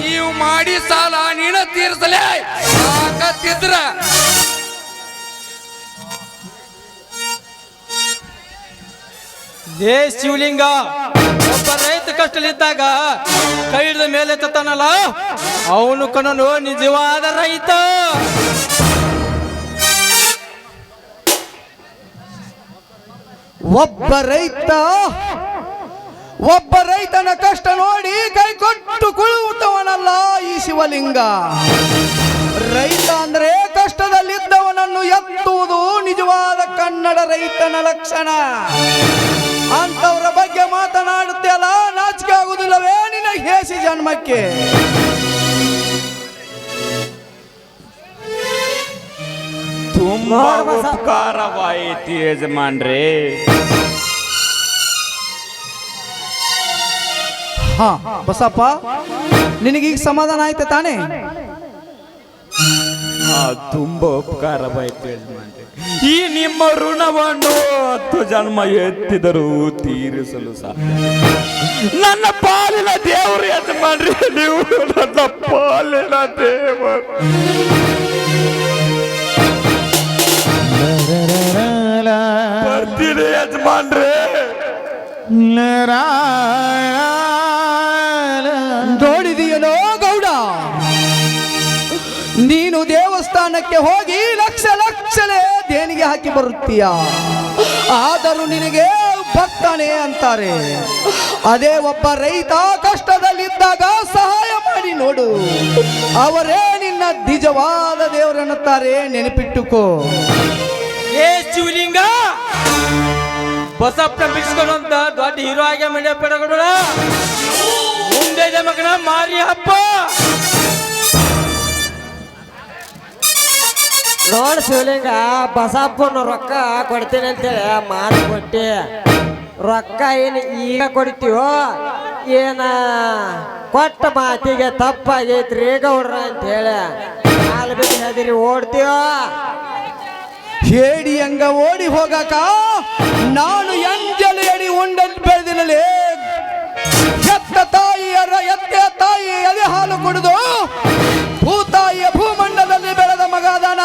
ನೀವು ಮಾಡಿ ಸಾಲ ನೀನ ತೀರ್ಸಲೇ ಆಗತ್ತಿದ್ರ ಲೇ ಶಿವಲಿಂಗ, ಒಬ್ಬ ರೈತ ಕಷ್ಟಲಿದ್ದಾಗ ಕೈ ಹಿಡಿದ ಮೇಲೆ ತತ್ತಾನಲ್ಲ, ಅವನು ಕಣ್ಣನು ನಿಜವಾದ ರೈತ. ಒಬ್ಬ ರೈತನ ಕಷ್ಟ ನೋಡಿ ಕೈ ಕೊಟ್ಟು ಕುಳಿತವನಲ್ಲ ಈ ಶಿವಲಿಂಗ. ರೈತ ಅಂದ್ರೆ ಕಷ್ಟದಲ್ಲಿದ್ದವನನ್ನು ಎತ್ತುವುದು ನಿಜವಾದ ಕನ್ನಡ ರೈತನ ಲಕ್ಷಣ. ಅಂತವರ ಬಗ್ಗೆ ಮಾತನಾಡುತ್ತೆಲ್ಲ, ನಾಚಿಕೆ ಆಗುದಿಲ್ಲವೇ ನಿನ್ನ ಹೇಸಿ ಜನ್ಮಕ್ಕೆ? ತುಂಬಾ ಉಪಕಾರವಾಯಿತು ಯಜಮಾನ್ರೇ. ಹಾ ಬಸಪ್ಪ, ನಿನಗೀಗ ಸಮಾಧಾನ ಆಯ್ತಾ ತಾನೇ? ತುಂಬಾ ಉಪಕಾರವಾಯ್ತು ಯಜಮಾನ್ರೆ. ಈ ನಿಮ್ಮ ಋಣವನ್ನು 10 ಜನ್ಮ ಎತ್ತಿದರೂ ತೀರಿಸಲು ಸಾಧ್ಯ. ನನ್ನ ಪಾಲಿನ ದೇವರು ಯಜಮಾನ್ರಿ, ನೀವು ನನ್ನ ಪಾಲಿನ ದೇವರು. ಬರ್ತೀನಿ ಯಜಮಾನ್ರೆ. ನೋಡಿದೆಯೇನೋ ಗೌಡ, ನೀನು ದೇವಸ್ಥಾನಕ್ಕೆ ಹೋಗಿ ಲಕ್ಷಲೇ ದೇಣಿಗೆ ಹಾಕಿ ಬರುತ್ತೀಯ, ಆದರೂ ನಿನಗೆ ಭಕ್ತನೇ ಅಂತಾರೆ. ಅದೇ ಒಬ್ಬ ರೈತ ಕಷ್ಟದಲ್ಲಿದ್ದಾಗ ಸಹಾಯ ಮಾಡಿ ನೋಡು, ಅವರೇ ನಿನ್ನ ನಿಜವಾದ ದೇವರನ್ನುತ್ತಾರೆ, ನೆನಪಿಟ್ಟುಕೋ. ಏ ಶಿವಲಿಂಗ, ಬಸಪ್ಪನ ಬಿಡಿಸ್ಕೊಂಡಂತ ದೊಡ್ಡ ಹೀರೋ ಆಗಿ ಮಂಡ್ಯ ಪಡಗಡ ಮುಂದೆ ಮಗನ ಮಾರಿ ಹಬ್ಬ. ನೋಡ್ ಶಿವಲಿಂಗ, ಬಸಪ್ಪನ ರೊಕ್ಕ ಕೊಡ್ತೀನಿ ಅಂತೇಳಿ ಮಾತು ಕೊಟ್ಟಿ, ರೊಕ್ಕ ಏನು ಈಗ ಕೊಡ್ತೀವೋ ಏನ ಕೊಟ್ಟ ಮಾತಿಗೆ ತಪ್ಪಾಗೈತ್ರಿ ಗೌಡ್ರ ಅಂತ ಹೇಳಿ ಕಾಲು ಬಿದ್ದು ಹೆದರಿ ಓಡ್ತೀವೋ? ಹೇಡಿ ಹಂಗ ಓಡಿ ಹೋಗಾಕ ನಾನು ಎಂಜಲು ಎಡಿ ಉಂಡಲ್ಲಿ ಬೆಳೆದಿರಲಿ. ಎತ್ತೆ ತಾಯಿ ಎದೆ ಹಾಲು ಕುಡಿದು ಭೂತಾಯಿಯ ಭೂಮಂಡಲದಲ್ಲಿ ಬೆಳೆದ ಮಗಾದಾನ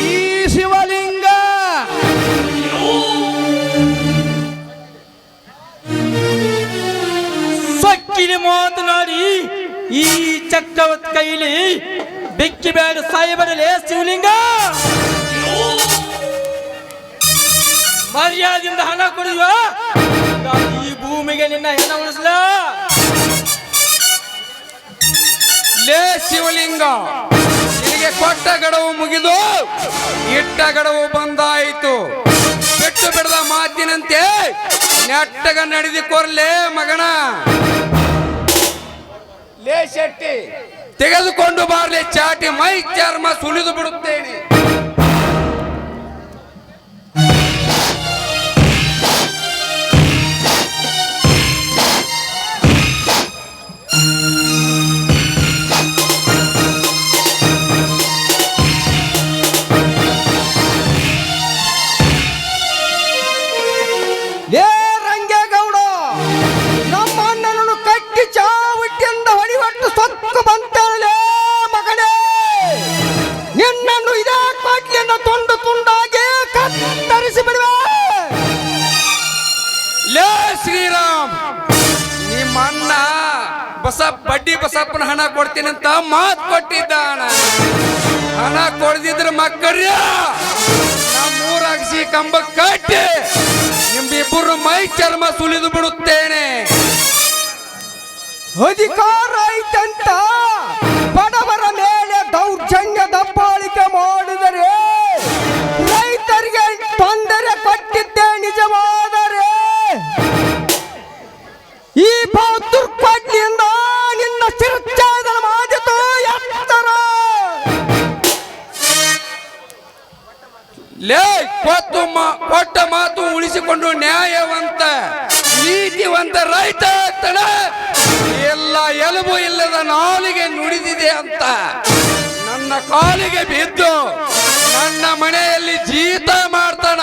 ಈ ಶಿವಲಿಂಗ. ಸಕ್ಕಿನ ಮಾತನಾಡಿ ಈ ಚಕ್ರವರ್ತಿ ಕೈಲಿ ಬೆಕ್ಕಿ ಬೇಡ ಸಾಯಬರಲೇ ಶಿವಲಿಂಗ. ಮರ್ಯಾದೆಯಿಂದ ಹಣ ಕೊಡುವ, ಈ ಭೂಮಿಗೆ ನಿನ್ನ ಹೆಣ ಉಳಿಸಲ. ಲೇ ಶಿವಲಿಂಗ, ನಿನಗೆ ಕೊಟ್ಟ ಗಡವು ಮುಗಿದು ಇಟ್ಟ ಗಡವು ಬಂದಾಯಿತು. ಬಿಟ್ಟು ಬಿಡದ ಮಾತಿನಂತೆ ನೆಟ್ಟಗ ನಡೆದುಕೊರ್ಲೇ ಮಗನ. ಲೇ ಶೆಟ್ಟಿ, ತೆಗೆದುಕೊಂಡು ಬಾರ್ಲೆ ಚಾಟಿ, ಮೈ ಚರ್ಮ ಸುಲಿದು ಬಿಡುತ್ತೇನೆ. ಲೇ ರಂಗೇಗೌಡ, ನಮ್ಮ ಅಣ್ಣನನ್ನು ಕಟ್ಟಿ ಚಾವಟ್ಟಿಯಿಂದ ಹೊಡಿವಟ್ಟು ಸೊಕ್ಕು ಬಂತೇಳಲೇ ಮಗನೇ. ನಿನ್ನನ್ನು ಇದೇ ಕಾಟ್ಲಿಯನ್ನು ತುಂಡು ತುಂಡಾಗಿ ಕತ್ತರಿಸಿ ಬಿಡುವೆ. ಲೇ ಶ್ರೀರಾಮ್, ನಿಮ್ಮ ಅಣ್ಣ ಬಡ್ಡಿ ಬಸಪ್ಪನ ಹಣ ಕೊಡ್ತೀನಿ ಅಂತ ಮಾತು ಕೊಟ್ಟಿದ್ದಾನ. ಹಣ ಕೊಡದಿದ್ರ ಮಕ್ಕಳ್ಯ ನಮ್ಮೂರಾಗಿಸಿ ಕಂಬ ಕಟ್ಟಿ ನಿಮ್ಮಿಬ್ಬರು ಮೈ ಚರ್ಮ ಸುಲಿದು ಬಿಡುತ್ತೇನೆ. ಅಧಿಕಾರ ಐತಂತ ಬಡವರ ಮೇಲೆ ದೌರ್ಜನ್ಯ ದಬ್ಬಾಳಿಕೆ ಮಾಡಿದರೆ ರೈತರಿಗೆ ತೊಂದರೆ ಕೊಟ್ಟಿದ್ದೆ ನಿಜವಾದರೆ ಈ ದುರ್ಪಾಟ್ಲಿಯಿಂದ ನಿನ್ನ ಶಿರಚ್ಛೇದನ ಮಾಡಿತು ಎತ್ತರ. ಲೇ ಕೊಟ್ಟ ಮಾತು ಉಳಿಸಿಕೊಂಡು ನ್ಯಾಯವಂತ ನೀತಿವಂತ ರೈತ ಆಗ್ತಾನ. ಎಲ್ಲ ಎಲುಬು ಇಲ್ಲದ ನಾಲಿಗೆ ನುಡಿದಿದೆ ಅಂತ ನನ್ನ ಕಾಲಿಗೆ ಬಿದ್ದು ನನ್ನ ಮನೆಯಲ್ಲಿ ಜೀತ ಮಾಡ್ತಾನ.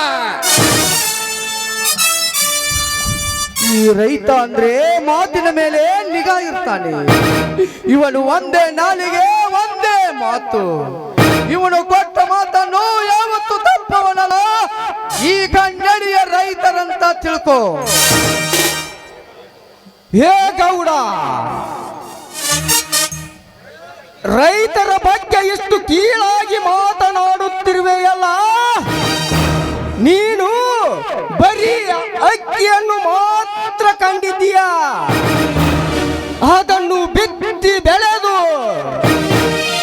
ಈ ರೈತ ಅಂದ್ರೆ ಮಾತಿನ ಮೇಲೆ ನಿಗಾ ಇರ್ತಾನೆ. ಇವನು ಒಂದೇ ನಾಲಿಗೆ ಒಂದೇ ಮಾತು. ಇವನು ಕೊಟ್ಟ ಮಾತನ್ನು ಯಾವತ್ತು ತಪ್ಪವನಲ್ಲ. ಈ ಕನ್ನಡಿಯ ರೈತರಂತ ತಿಳ್ಕೋ. ಹೇ ಗೌಡ, ರೈತರ ಬಗ್ಗೆ ಎಷ್ಟು ಕೀಳಾಗಿ ಮಾತನಾಡುತ್ತಿರುವೆಯಲ್ಲ. ನೀನು ಬರೀ ಅಕ್ಕಿಯನ್ನು ಮಾತ್ರ ಕಂಡಿದ್ದೀಯ, ಅದನ್ನು ಬಿತ್ತಿ ಬೆಳೆದು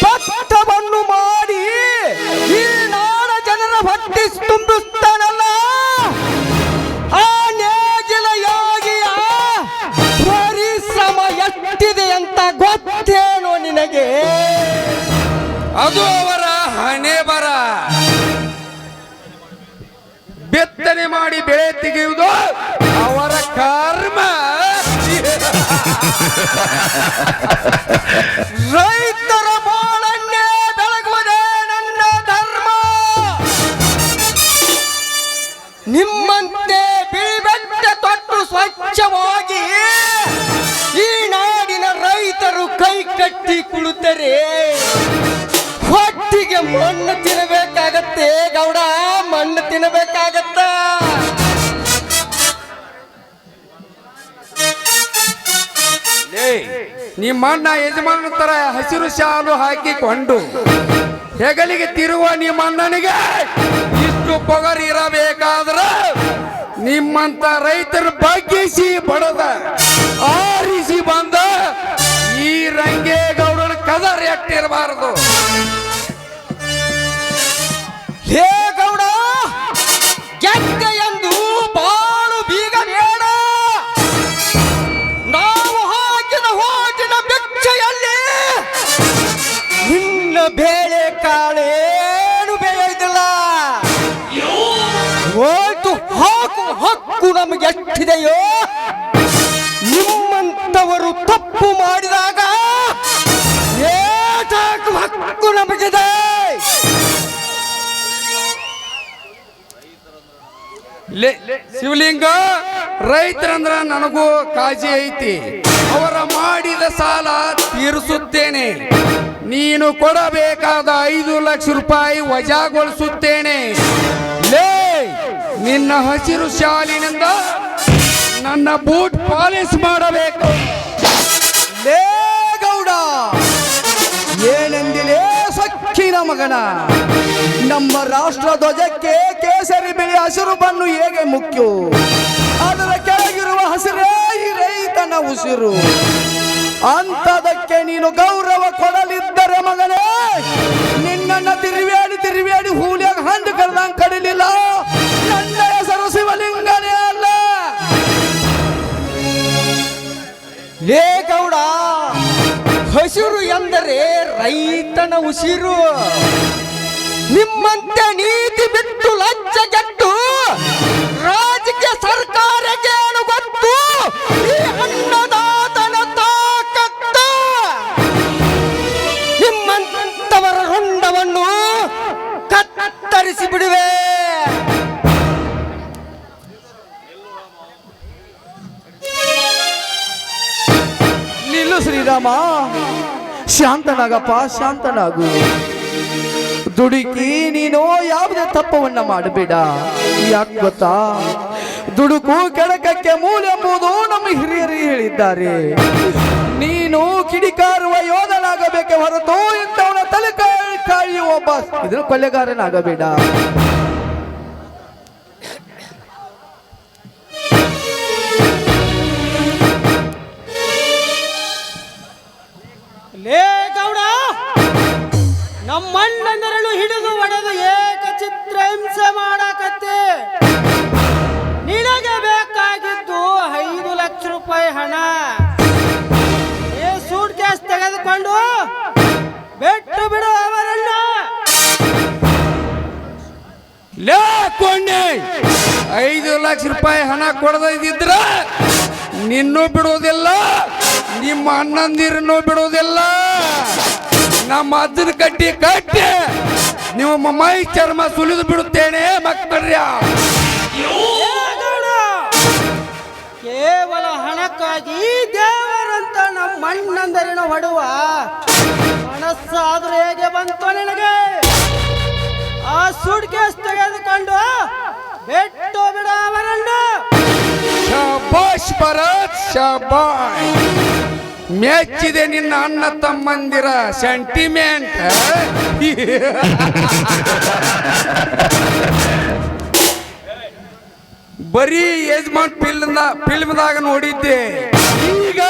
ಭತ್ತವನ್ನು ಮಾಡಿ ಈ ನಾಡ ಜನರ ಹೊಟ್ಟೆ ತುಂಬಿಸ್ತಾನಲ್ಲ, ಆ ನೇಗಿಲ ಯೋಗಿಯ ಪರಿಶ್ರಮ ಎಷ್ಟಿದೆ ಅಂತ ಗೊತ್ತೇನೋ ನಿನಗೆ? ಅದು ಅವರ ಹಣೆ ಬರ. ಬಿತ್ತನೆ ಮಾಡಿ ಬೆಳೆ ತೆಗೆಯುವುದು ಅವರ ಕರ್ಮ. ಲೇ ನಿಮ್ಮಣ್ಣ ಯಜಮಾನ ತರ ಹಸಿರು ಶಾಲು ಹಾಕಿಕೊಂಡು ಹೆಗಲಿಗೆ ತಿರುವ ನಿಮ್ಮಣ್ಣನಿಗೆ ಇಷ್ಟು ಪೊಗರು ಇರಬೇಕಾದ್ರ ನಿಮ್ಮಂತ ರೈತರ ಬಗ್ಗಿಸಿ ಬಡದ ಆರಿಸಿ ಬಂದ ಈ ರಂಗೇಗೌಡನ ಕದರ್ ಎಟ್ಟಿರಬಾರದು. ಹೇ ಗೌಡ, ಗೆದ್ದೆ ಎಂದು ಬಾಳು ಬೀಗ ಬೇಡ. ನಾವು ಹಾಕಿದ ಹೋಟಿನ ಭಿಕ್ಷೆಯಲ್ಲಿ ನಿನ್ನ ಬೇಳೆ ಕಾಳೇನು ಬೇಯಿದಿಲ್ಲ. ಓಟು ಹಾಕುವ ಹಕ್ಕು ನಮಗೆ ಎಷ್ಟಿದೆಯೋ, ನಿಮ್ಮಂತವರು ತಪ್ಪು ಮಾಡಿದಾಗ ಏಟಾಕುವ ಹಕ್ಕು ನಮಗಿದೆ. ಶಿವಲಿಂಗ, ರೈತರಂದ್ರ ನನಗೂ ಕಾಳಜಿ ಐತಿ. ಅವರ ಮಾಡಿದ ಸಾಲ ತೀರಿಸುತ್ತೇನೆ. ನೀನು ಕೊಡಬೇಕಾದ 5 ಲಕ್ಷ ರೂಪಾಯಿ ವಜಾಗೊಳಿಸುತ್ತೇನೆ. ಲೇ ನಿನ್ನ ಹಸಿರು ಶಾಲಿನಿಂದ ನನ್ನ ಬೂಟ್ ಪಾಲಿಶ್ ಮಾಡಬೇಕು. ಲೇ ಗೌಡ, ಏನೆಂದಿಲೇ ಸಕ್ಕಿನ ಮಗನ, ನಮ್ಮ ರಾಷ್ಟ್ರ ಧ್ವಜಕ್ಕೆ ಕೇಸರಿ ಬಿಳಿ ಹಸಿರು ಬಣ್ಣು ಹೇಗೆ ಮುಖ್ಯ, ಅದರ ಕೆಳಗಿರುವ ಹಸಿರೇ ಈ ರೈತನ ಉಸಿರು. ಅಂತದಕ್ಕೆ ನೀನು ಗೌರವ ಕೊಡಲಿದ್ದರೆ ಮಗನೇ, ನಿನ್ನನ್ನ ತಿರುವೇಡಿ ಹೂಲಿಯಾಗ ಹಂದು ಕರೆದಂಗೆ ಕಡಿಲಿಲ್ಲ. ನನ್ನ ಹೆಸರು ಶಿವಲಿಂಗನೇ ಅಲ್ಲ. ಲೇ ಗೌಡ, ಹಸಿರು ಎಂದರೆ ರೈತನ ಉಸಿರು. ನಿಮ್ಮಂತೆ ನೀತಿ ಬಿಟ್ಟು ಲಜ್ಜೆಗೆಟ್ಟು ರಾಜಕೀಯ ಸರ್ಕಾರಕ್ಕೇನು ಗೊತ್ತು ಈ ಅನ್ನದಾತನ ತಾಕತ್ತು. ನಿಮ್ಮಂತವರ ರುಂಡವನ್ನು ಕತ್ತರಿಸಿ ಬಿಡುವೆ. ನಿಲ್ಲು ಶ್ರೀರಾಮ, ಶಾಂತನಾಗಪ್ಪ, ಶಾಂತನಾಗು. ದುಡುಕಿ ನೀನು ಯಾವುದೇ ತಪ್ಪವನ್ನ ಮಾಡಬೇಡ. ಯಾಕೆ ಗೊತ್ತಾ, ದುಡುಕು ಕೆಡಕಕ್ಕೆ ಮೂಲ ಎಂಬುದು ನಮ್ಮ ಹಿರಿಯರು ಹೇಳಿದ್ದಾರೆ. ನೀನು ಕಿಡಿಕಾರುವ ಯೋಧನಾಗಬೇಕೆ ಹೊರತು ಇಂಥವನ ತಲೆ ಕಾಯುವ ಒಬ್ಬ ಇದ್ರ ಕೊಲೆಗಾರನಾಗಬೇಡ. ಲೇ ಗೌಡ, ನಮ್ಮಣ್ಣಂದರಳು ಹಿಡಿದು ಒಡೆದು ಏಕಚಿತ್ರ ಹಿಂಸೆ ಮಾಡಕತ್ತೆ. ನಿನಗೆ ಬೇಕಾಗಿದ್ದು 5 ಲಕ್ಷ ರೂಪಾಯಿ ಹಣ. ಸೂಟ್ ಕೇಸ್ ತೆಗೆದುಕೊಂಡು ಬಿಟ್ಟು ಬಿಡು ಅವರನ್ನ. ಲೇ ಕೊಂಡೆ, 5 ಲಕ್ಷ ರೂಪಾಯಿ ಹಣ ಕೊಡದಿದ್ರ ನಿನ್ನೂ ಬಿಡುವುದಿಲ್ಲ, ನಿಮ್ಮ ಅಣ್ಣಂದಿರನ್ನೂ ಬಿಡುವುದಿಲ್ಲ. ನಮ್ಮ ಅಜ್ಜನ ಕಟ್ಟಿ ನಿಮ್ಮ ಮೈ ಚರ್ಮ ಸುಲಿದು ಬಿಡುತ್ತೇನೆ ಮಕ್ಕಳ್ಯ. ಕೇವಲ ಹಣಕ್ಕಾಗಿ ದೇವರಂತ ನಮ್ಮ ಅಣ್ಣಂದರಿನ ಹೊಡುವ ಮನಸ್ಸಾದ್ರೆ ಹೇಗೆ ಬಂತು ನಿನಗೆ? ಆ ಸೂಟ್ ಕೇಸ್ ತೆಗೆದುಕೊಂಡು ಬಿಟ್ಟು ಬಿಡ ಅವರನ್ನ. ಶಾಬಾಷ್ ಭರತ್, ಶಾಬಾಷ್. ಮೆಚ್ಚಿದೆ ನಿನ್ನ ಅಣ್ಣ ತಮ್ಮಂದಿರ ಸೆಂಟಿಮೆಂಟ್. ಬರೀ ಯಜಮಾನ್ ಫಿಲ್ಮ್ದಾಗ ನೋಡಿದ್ದೆ, ಈಗ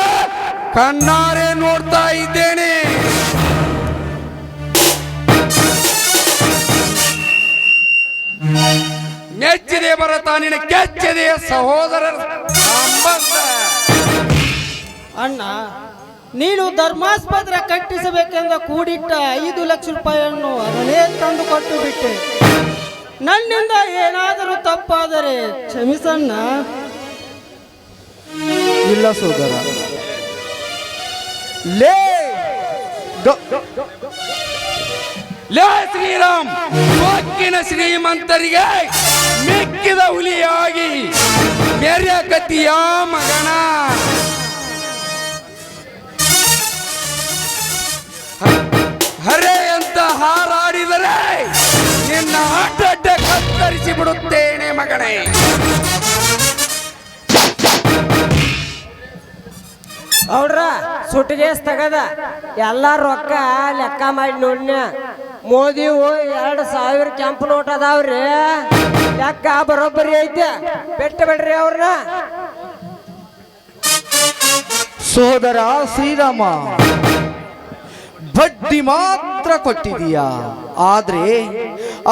ಕಣ್ಣಾರೆ ನೋಡ್ತಾ ಇದ್ದೇನೆ. ಮೆಚ್ಚಿದೆ ಭರತ, ನಿನ್ನ ಕೆಚ್ಚಿದೆ ಸಹೋದರರ ಸಂಬಂಧ. ಅಣ್ಣ, ನೀನು ಧರ್ಮಾಸ್ಪತ್ರೆ ಕಟ್ಟಿಸಬೇಕೆಂದು ಕೂಡಿಟ್ಟ 5 ಲಕ್ಷ ರೂಪಾಯಿಯನ್ನು ಅದನ್ನೇ ತಂದು ಕೊಟ್ಟು ಬಿಟ್ಟೆ. ನನ್ನಿಂದ ಏನಾದರೂ ತಪ್ಪಾದರೆ ಕ್ಷಮಿಸಣ್ಣ. ಇಲ್ಲ ಸೋದರ. ಲೇ ಲೇ ಶ್ರೀರಾಮ್, ಸೋಕ್ಕಿನ ಶ್ರೀಮಂತರಿಗೆ ಮಿಕ್ಕಿದ ಹುಲಿಯಾಗಿ ಮೆರೆಯಕತಿಯ ಮಗನ. ಹರೆ ಅಂತ ಹಾರಾಡಿದರೆ ನಿನ್ನ ಅಡ್ಡ ಕತ್ತರಿಸಿ ಬಿಡುತ್ತೇನೆ ಮಗನೇ. ಅವ್ರ ಸುಟ್ಗೇಸ್ ತಗದ ಎಲ್ಲ ರೊಕ್ಕ ಲೆಕ್ಕ ಮಾಡಿ ನೋಡ್ನ ಮೋದಿವು 2,000 ಕೆಂಪು ನೋಟ್ ಅದಾವ್ರಿ ಲೆಕ್ಕ ಬರೋಬ್ಬರಿ ಐತೆ ಬೆಟ್ಟ ಬಿಡ್ರಿ ಅವ್ರನ್ನ. ಸೋದರ ಶ್ರೀರಾಮ, ಬಡ್ಡಿ ಮಾತ್ರ ಕೊಟ್ಟಿದೀಯ, ಆದ್ರೆ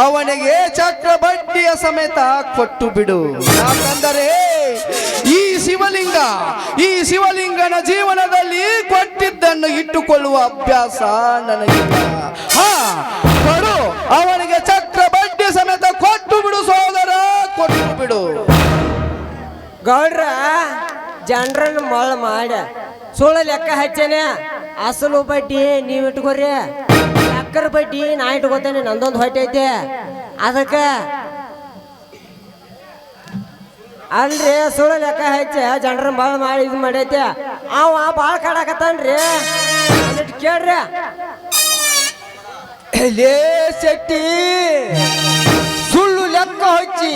ಅವನಿಗೆ ಚಕ್ರ ಬಡ್ಡಿಯ ಸಮೇತ ಕೊಟ್ಟು ಬಿಡು. ಯಾಕಂದರೆ ಈ ಶಿವಲಿಂಗನ ಜೀವನದಲ್ಲಿ ಕೊಟ್ಟಿದ್ದನ್ನು ಇಟ್ಟುಕೊಳ್ಳುವ ಅಭ್ಯಾಸ ನನಗಿಲ್ಲ. ಕೊಡು, ಅವನಿಗೆ ಚಕ್ರ ಬಡ್ಡಿ ಸಮೇತ ಕೊಟ್ಟು ಬಿಡು ಸೋದರ, ಕೊಟ್ಟು ಬಿಡು. ಗೌಡ್ರ ಜನರನ್ನ ಮಳ ಮಾಡ ಸುಳ್ಳ ಲೆಕ್ಕ ಹಚ್ಚೇನೆ, ಅಸಲು ಬಡ್ಡಿ ನೀವು ಇಟ್ಕೋರಿ, ಚಕ್ರ ಬಡ್ಡಿ ನಾ ಇಟ್ಕೋತೇನೆ, ನಂದೊಂದು ಹೊಟ್ಟೆ ಐತೆ ಅದಕ್ಕೆ. ಅಲ್ರಿ ಸುಳ್ಳು ಲೆಕ್ಕ ಹಚ್ಚ ಜನರ ಮಳ ಮಾಡಿ ಇದು ಮಾಡೈತೆ ಅವ ಭಾಳ ಕಾಡಕತ್ತಾನ್ರಿ ಕೇಳ್ರಿ. ಲೇ ಶೆಟ್ಟಿ, ಸುಳ್ಳು ಲೆಕ್ಕ ಹಚ್ಚಿ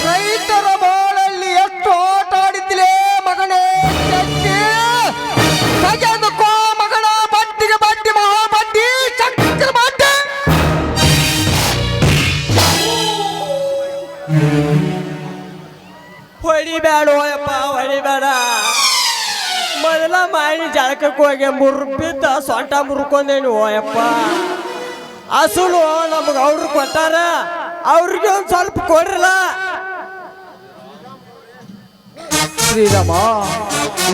ರೈತರ ಬಾಳಲ್ಲಿ ಎಷ್ಟು ಆಟ ಆಡಿದ್ಲೇ ಮಗನೇ ಶೆಟ್ಟಿ. ತೆಗೆದುಕೋ ಮಗನ ಬಡ್ಡಿಗೆ ಬಡ್ಡಿ, ಮಹಾ ಬಡ್ಡಿ, ಚಕ್ರ ಬಡ್ಡಿ. ಹೊಡಿಬೇಡ ಯಪ್ಪ, ಹೊಡಿಬೇಡ. ಮೊದಲ ಮಾಡಿ ಜಳಕಕ್ಕೆ ಹೋಗಿ ಮುರ್ಬಿದ್ದ ಸೊಂಟ ಮುರ್ಕೊಂಡೇನು ಓಯಪ್ಪ. ಅಸಲು ನಮ್ಗೆ ಅವ್ರು ಕೊಟ್ಟಾರ, ಅವ್ರಿಗೆ ಒಂದು ಸ್ವಲ್ಪ ಕೊಡ್ರಲ್ಲ. ಶ್ರೀರಾಮ,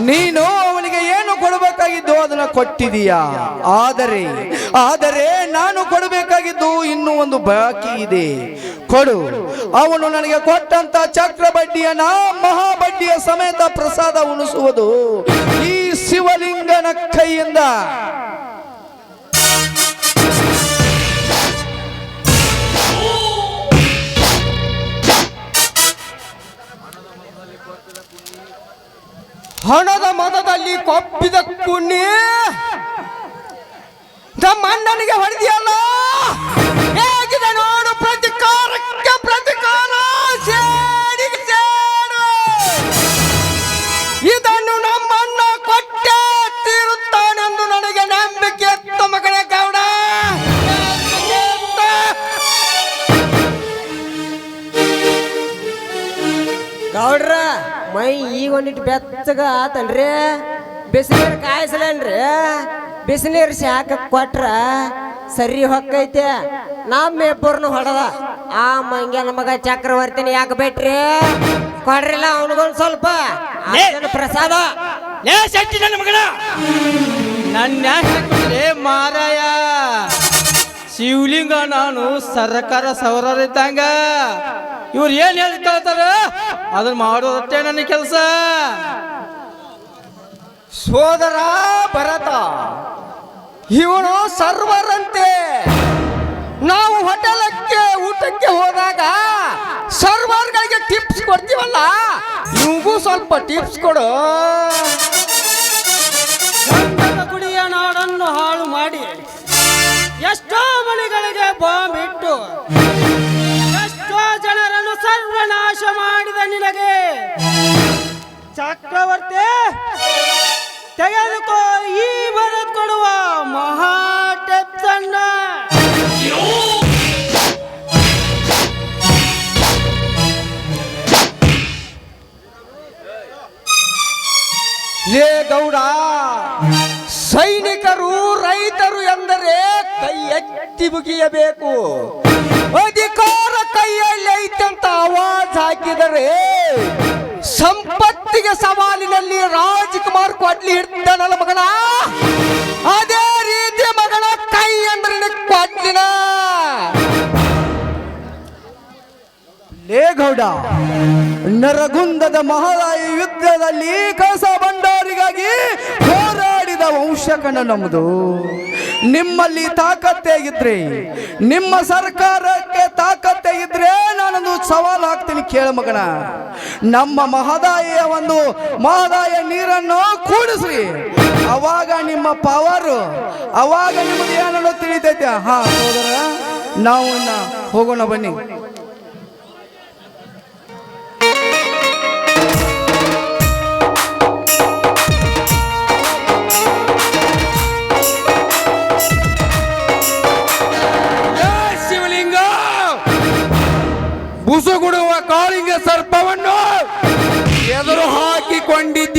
ನೀನು ಅವನಿಗೆ ಏನು ಕೊಡಬೇಕಾಗಿದ್ದು ಅದನ್ನ ಕೊಟ್ಟಿದೀಯಾ, ಆದರೆ ನಾನು ಕೊಡಬೇಕಾಗಿದ್ದು ಇನ್ನೂ ಒಂದು ಬಾಕಿ ಇದೆ. ಕೊಡು. ಅವನು ನನಗೆ ಕೊಟ್ಟಂತ ಚಕ್ರ ಬಡ್ಡಿಯನ್ನ ಮಹಾಬಡ್ಡಿಯ ಸಮೇತ ಪ್ರಸಾದ ಉಣಿಸುವುದು ಈ ಶಿವಲಿಂಗನ ಕೈಯಿಂದ. ಹಣದ ಮದದಲ್ಲಿ ಕೊಪ್ಪಿದ ಕುಣ್ಣಿ ನಮ್ಮ ಅಣ್ಣನಿಗೆ ಹೊಡೆದಿಯಲ್ಲ, ಹೇಗಿದೆ ನೋಡು ಪ್ರತಿಕಾರಕ್ಕೆ ಪ್ರತಿಕಾರ, ಸೇಡಿಗೆ ಸೇಡು. ಇದನ್ನು ನಮ್ಮ ಅಣ್ಣ ಕೊಟ್ಟೇ ತೀರುತ್ತಾನೆಂದು ನನಗೆ ನಂಬಿಕೆ ಇತ್ತು ಮಗನೇ ಗೌಡ. ಗೌಡ್ರ ಮೈ ಈಗ ಒಂದಿಟ್ಟು ಬೆಚ್ಚಗ ಆತನ್ರಿ, ಬಿಸಿನೀರು ಕಾಯಿಸಲೇನ್ರಿ, ಬಿಸಿನೀರು ಶಾಖ ಕೊಟ್ರ ಸರಿ ಹೊಕ್ಕೈತೆ. ನಮ್ಮಿಬ್ಬರನ್ನು ಹೊಡೆದ ಆ ಮಂಗ್ಯ ನಮಗ ಚಕ್ರವರ್ತಿನಿ ಯಾಕೆ ಬಿಟ್ರಿ? ಕೊಡ್ರಿಲ್ಲ ಅವನಿಗೊಂದು ಸ್ವಲ್ಪ ಪ್ರಸಾದ. ನನ್ನ ಮಗನ ನನ್ನ ಮಾರಾಯ ಶಿವಲಿಂಗ, ನಾನು ಸರ್ಕಾರ ಸೌರರಿದ್ದಂಗ ಇವ್ರು ಏನ್ ಹೇಳ್ತಾರ ಅದನ್ನ ಮಾಡೋದಷ್ಟೇ ನನ್ನ ಕೆಲಸ. ಸೋದರ ಭರತ, ಇವನು ಸರ್ವರಂತೆ. ನಾವು ಹೋಟೆಲಕ್ಕೆ ಊಟಕ್ಕೆ ಹೋದಾಗ ಸರ್ವರ್ಗಳಿಗೆ ಟಿಪ್ಸ್ ಕೊಡ್ತೀವಲ್ಲ, ಇವ್ಗೂ ಸ್ವಲ್ಪ ಟಿಪ್ಸ್ ಕೊಡು. ಕುಡಿಯ ನಾಡನ್ನು ಹಾಳು ಮಾಡಿ ಎಷ್ಟೋ ಮನೆಗಳಿಗೆ ಬಾಂಬ್ ಇಟ್ಟು ಎಷ್ಟೋ ಜನರನ್ನು ಸರ್ವನಾಶ ಮಾಡಿದ ನಿನಗೆ ಚಕ್ರವರ್ತಿ ತೆಗೆದುಕೋ ಈ ಬರೆದು ಕೊಡುವ ಮಹಾ ಟಿಪ್ಸ್ ಅನ್ನ. ಲೇ ಗೌಡ, ಸೈನಿಕರು ರೈತರು ಎಂದರೆ ಕೈ ಎತ್ತಿ ಮುಗಿಯಬೇಕು. ಅಧಿಕಾರ ಕೈಯಲ್ಲಿ ಐತಂತ ಆವಾಜ್ ಹಾಕಿದರೆ ಸಂಪತ್ತಿಗೆ ಸವಾಲಿನಲ್ಲಿ ರಾಜ್ಕುಮಾರ್ ಕೊಡ್ಲಿ ಹಿಡ್ತಾನಲ್ಲ ಮಗನ, ಅದೇ ರೀತಿ ಮಗನ ಕೈ ಅಂದ್ರೆ ಕೊಡ್ಲಿನ. ಲೇ ಗೌಡ, ನರಗುಂದದ ಮಹಾರಾಯ ಯುದ್ಧದಲ್ಲಿ ಕಸ ಭಂಡಾರಿಗಾಗಿ ಹೋರಾಡಿದ ವಂಶಕನ ನಮ್ಮದು. ನಿಮ್ಮಲ್ಲಿ ತಾಕತ್ತೇ ಇದ್ರೆ, ನಿಮ್ಮ ಸರ್ಕಾರಕ್ಕೆ ತಾಕತ್ತೇ ಇದ್ರೆ ನಾನೊಂದು ಸವಾಲು ಹಾಕ್ತೀನಿ ಕೇಳ ಮಗನ. ನಮ್ಮ ಮಹದಾಯ ನೀರನ್ನು ಕೂಡಿಸ್ರಿ, ಅವಾಗ ನಿಮ್ಮ ಪವರು, ಅವಾಗ ನಿಮ್ಮದು ಏನೋ ತಿಳಿತೈತೆ. ಹಾ ಸೋದರ, ನಾವು ಹೋಗೋಣ ಬನ್ನಿ.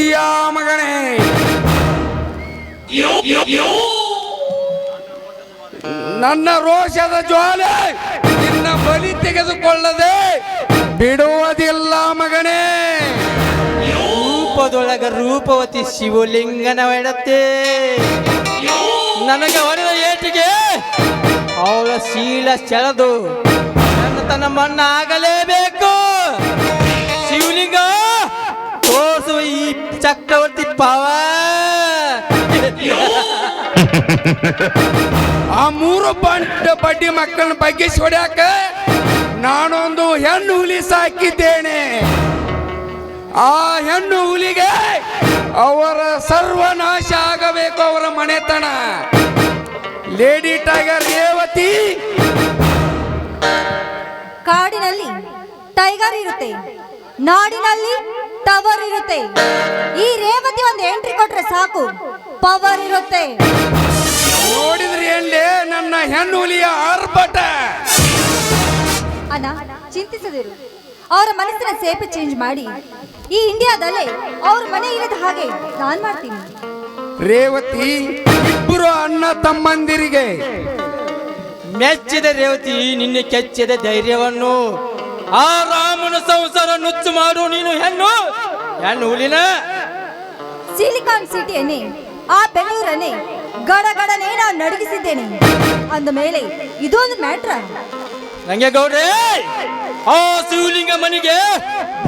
ಕೊಡ್ತೀಯ ಮಗನೇ? ನನ್ನ ರೋಷದ ಜ್ವಾಲೆ ನಿನ್ನ ಬಲಿ ತೆಗೆದುಕೊಳ್ಳದೆ ಬಿಡುವುದಿಲ್ಲ ಮಗನೇ. ರೂಪದೊಳಗ ರೂಪವತಿ ಶಿವಲಿಂಗನ ಎಡತ್ತೆ ನನಗೆ ಹೊಡೆದ ಏಟಿಗೆ ಅವಳ ಶೀಲ ಸೆಳೆದು ನನ್ನ ತನ್ನ ಮಣ್ಣ ಆಗಲೇಬೇಕು. ಶಿವಲಿಂಗ ತೋರಿಸುವ ಈ ಚಕ್ರವರ್ತಿ ಆ ಮೂರು ಬಡ್ಡಿ ಮಕ್ಕಳನ್ನ ಬಗ್ಗೆ ಹೊಡ್ಯಾಕ ನಾನೊಂದು ಹೆಣ್ಣು ಹುಲಿ ಸಾಕಿದ್ದೇನೆ. ಆ ಹೆಣ್ಣು ಹುಲಿಗೆ ಅವರ ಸರ್ವನಾಶ ಆಗಬೇಕು, ಅವರ ಮನೆತನ. Lady tiger Revathi. ಕಾಡಿನಲ್ಲಿ ಟೈಗರ್ ಇರುತ್ತೆ, ನಾಡಿನಲ್ಲಿ ಟವರ್ ಇರುತ್ತೆ. ಈ ರೇವತಿ ಒಂದು ಎಂಟ್ರಿ ಕೊಟ್ರೆ ಸಾಕು, ಪವರ್ ಇರುತ್ತೆ. ನೋಡಿದ್ರಿ ಎಲ್ಲೇ ನನ್ನ ಹೆಣ್ಣು ಹುಲಿಯ ಆರ್ಭಟ. ಅಣ್ಣ ಚಿಂತಿಸದಿರು, ಅವರ ಮನಸ್ಸಿನ ಸೇಪೆ ಚೇಂಜ್ ಮಾಡಿ ಈ ಇಂಡಿಯಾದಲ್ಲೇ ಅವ್ರ ಮನೆ ಇಲ್ಲದ ಹಾಗೆ ನಾನ್ ಮಾಡ್ತೀನಿ. ರೇವತಿ ಇಬ್ಬರು ಅಣ್ಣ ತಮ್ಮಂದಿರಿಗೆ ಮೆಚ್ಚಿದ ರೇವತಿ ನಿನ್ನೆ ಕೆಚ್ಚಿದ ಧೈರ್ಯವನ್ನು. ಆ ರಾಮನ ಸಂಸಾರ ನುಚ್ಚು ಮಾಡು ನೀನು ಹೆಣ್ಣು ಹುಲಿನ. ಸಿಲಿಕಾನ್ ಸಿಟಿಯನ್ನೇ, ಆ ಬೆಂಗಳೂರನ್ನೇ ಗಡಗಡನೆ ನಾನು ನಡಗಿಸಿದ್ದೇನೆ ಅಂದ ಮೇಲೆ ಇದೊಂದು ಮ್ಯಾಟ್ರ. ನಂಗೆ ಗೌಡ್ರೆ, ಆ ಶಿವಲಿಂಗ ಮನೆಗೆ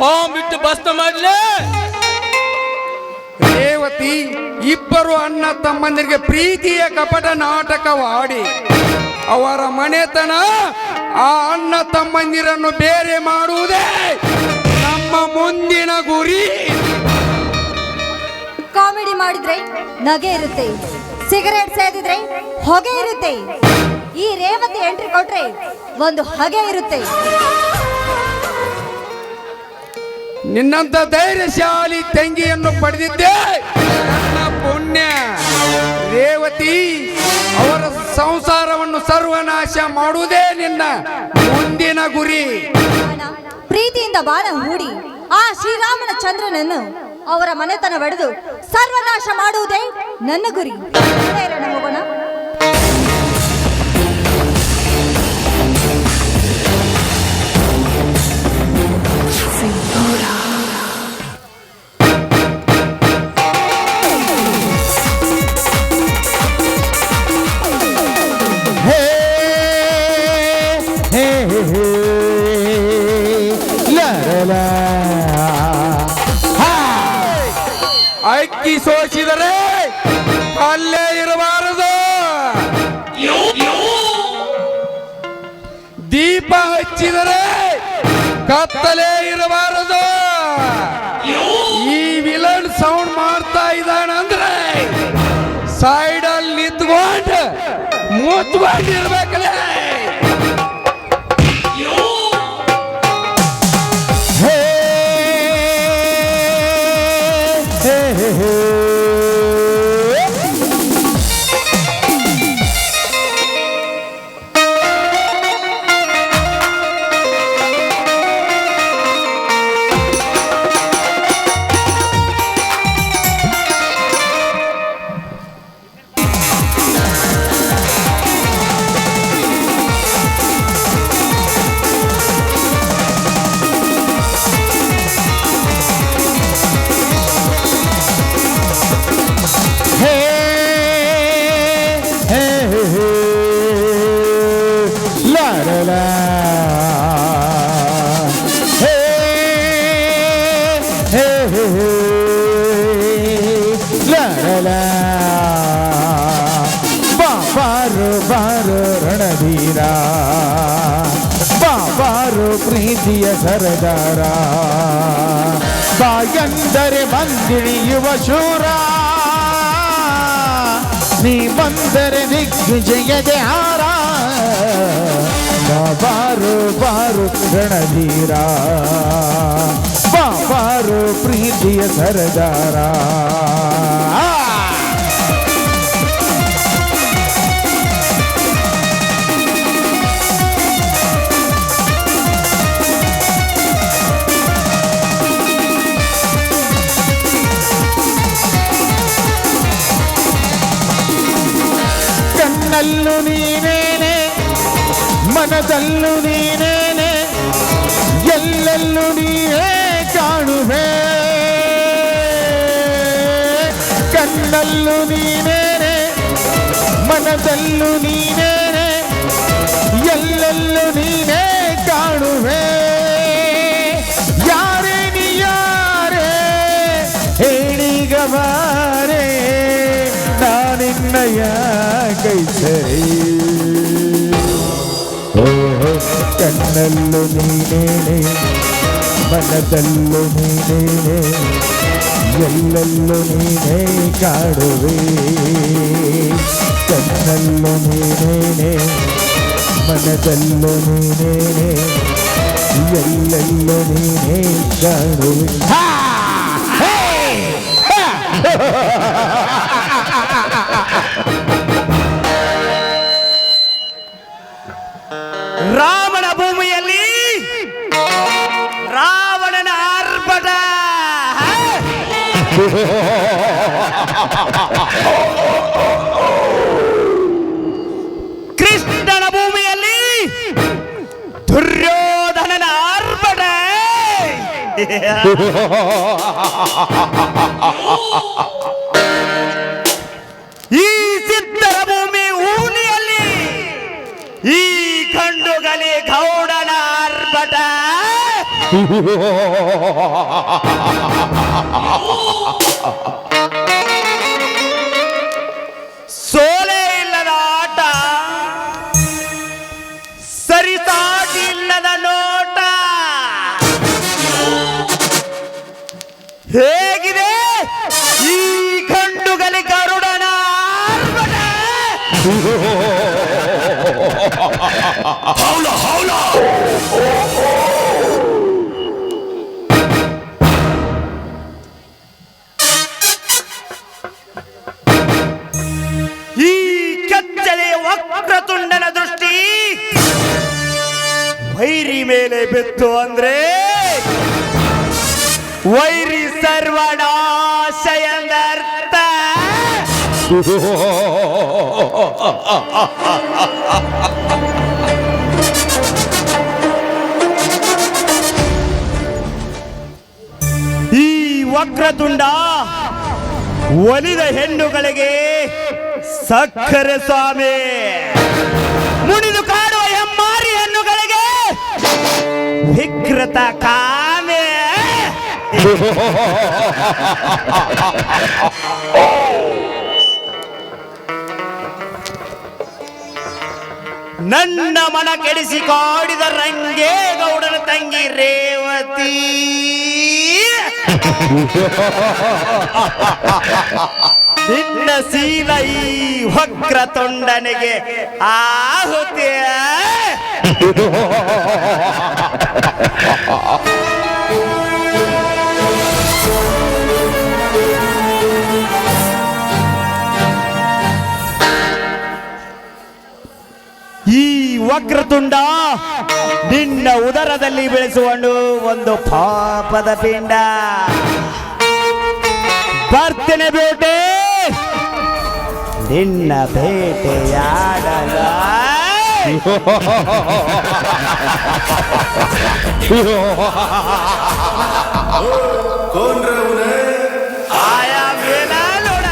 ಬಾಂಬ್ ಇಟ್ಟು ಭಸ್ಮ ಮಾಡ್ಲೆ. ರೇವತಿ ಇಬ್ಬರು ಅಣ್ಣ ತಮ್ಮಂದಿರಿಗೆ ಪ್ರೀತಿಯ ಕಪಟ ನಾಟಕವಾಡಿ ಅವರ ಮನೆತನ ಆ ಅಣ್ಣ ತಮ್ಮಂದಿರನ್ನು ಬೇರೆ ಮಾಡುವುದೇ ನಮ್ಮ ಮುಂದಿನ ಗುರಿ. ಕಾಮಿಡಿ ಮಾಡಿದ್ರೆ ನಗೆ ಇರುತ್ತೆ, ಸಿಗರೇಟ್ ಸೇದಿದ್ರೆ ಹೊಗೆ ಇರುತ್ತೆ. ಈ ರೇವತಿ ಎಂಟ್ರಿ ಕೊಟ್ರೆ ಒಂದು ಹಗೆ ಇರುತ್ತೆ. ನಿನ್ನಂತ ಧೈರ್ಯಶಾಲಿ ತಂಗಿಯನ್ನು ಪಡೆದಿದ್ದೆ ನನ್ನ ಪುಣ್ಯ. ರೇವತಿ ಅವರ ಸಂಸಾರವನ್ನು ಸರ್ವನಾಶ ಮಾಡುವುದೇ ನಿನ್ನ ಮುಂದಿನ ಗುರಿ. ಪ್ರೀತಿಯಿಂದ ಬಾಣ ಹೂಡಿ ಆ ಶ್ರೀರಾಮನ ಚಂದ್ರನನ್ನು ಅವರ ಮನೆತನ ಬಡಿದು ಸರ್ವನಾಶ ಮಾಡುವುದೇ ನನ್ನ ಗುರಿ. ಹೋಗೋಣ. ಅಕ್ಕಿ ಸೋಸಿದರೆ ಅಲ್ಲೇ ಇರಬಾರದು. ದೀಪ ಹಚ್ಚಿದರೆ ಕತ್ತಲೇ ಇರಬಾರದು. ಈ ವಿಲನ್ ಸೌಂಡ್ ಮಾಡ್ತಾ ಇದ್ದಾನಂದ್ರೆ ಸೈಡಲ್ಲಿ ನಿಂತ್ಕೊಂಡು ಮುಚ್ಕೊಂಡಿರ್ಬೇಕಲೇ. ಬಾರು ಬಾರು ರಣಧೀರ, ಬಾರು ಪ್ರೀತಿಯ ಸರದಾರ, ಬಾಯಂದರೆ ಬಂದಿಳಿಯುವ ಶೂರ, ನೀ ಬಂದರೆ ದಿಗ್ವಿಜಯದೆ ಹಾರ. ಬಾರು ಬಾರು ರಣಧೀರ, ಬಾರು ಪ್ರೀತಿಯ ಸರದಾರ. ಕಣ್ಣಲ್ಲೂ ನೀನೇನೆ ಮನದಲ್ಲೂ ನೀನೇನೆ ಎಲ್ಲೆಲ್ಲೂ ನೀನೇ ಕಾಣುವೆ ಕಣ್ಣಲ್ಲೂ ನೀನೇನೆ ಮನದಲ್ಲೂ ನೀನೇನೆ ಎಲ್ಲೆಲ್ಲೂ ನೀನೇ ಕಾಣುವೆ ಯಾರೇ ನೀ ಯಾರೇ ಹೇಳಿಗ ಬಾರೆ ನಾನಿನ್ನಯ ಕೈ ಸರಿ ಓಹೋ ಕಣ್ಣಲ್ಲೂ ನೀನೇನೆ ಮನದಲ್ಲೂ ನೀನೇನೆ ಎಲ್ಲೆಲ್ಲೂ ನೀನೇ ಕಾಡುವೆ ಕಣ್ಣಲ್ಲೂ ನೀನೇನೆ ಮನದಲ್ಲೂ ನೀನೇನೆ ಎಲ್ಲೆಲ್ಲೂ ನೀನೇ ಕಾಡುವೆ ರಾಮನ ಭೂಮಿಯಲ್ಲಿ ರಾವಣನ ಆರ್ಭಟ ಕೃಷ್ಣನ ಭೂಮಿಯಲ್ಲಿ ದುರ್ಯೋಧನನ ಆರ್ಭಟ ಈ ಸಿದ್ಧರ ಭೂಮಿ ಊಲಿಯಲ್ಲಿ ಈ ಗಂಡುಗಲಿ ಗೌಡನ ಆರ್ಭಟ ಸೋಲೆ ಇಲ್ಲದ ಆಟ ಸರಿಸಾಟಿ ಇಲ್ಲದ ನೋಟ ಹೇಗಿದೆ ಈ ಗಂಡುಗಲಿ ಗರುಡನ ಆರ್ಭಟ ಈ ಕೆಚ್ಚಲೆ ವಕ್ರತುಂಡನ ದೃಷ್ಟಿ ವೈರಿ ಮೇಲೆ ಬಿತ್ತು ಅಂದ್ರೆ ವೈರಿ ಸರ್ವನಾಶ ಎಂದರ್ಥ ಈ ವಕ್ರತುಂಡ ಒಲಿದ ಹೆಣ್ಣುಗಳಿಗೆ ಸಕ್ಕರೆ ಸ್ವಾಮಿ ಮುಣಿದು ಕಾಡುವ ಹೆಮ್ಮಾರಿ ಹೆಣ್ಣುಗಳಿಗೆ ವಿಕೃತ ಕಾಮೆ ನನ್ನ ಮನ ಕೆಡಿಸಿಕೊಂಡಿದ ರಂಗೇ ಗೌಡನ ತಂಗಿ ರೇವತಿ ನಿನ್ನ ಶೀಲ ಈ ವಕ್ರ ತೊಂಡನಿಗೆ ಆಹುತಿ ಈ ವಕ್ರತುಂಡ ನಿನ್ನ ಉದರದಲ್ಲಿ ಬೆಳೆಸುಕೊಂಡು ಒಂದು ಪಾಪದ ಪಿಂಡ ಬರ್ತೇನೆ ಬೇಟೆ ನಿನ್ನ ಬೇಟೆಯಾಡಲ ಆಯಾ ಮೇಲ ನೋಡ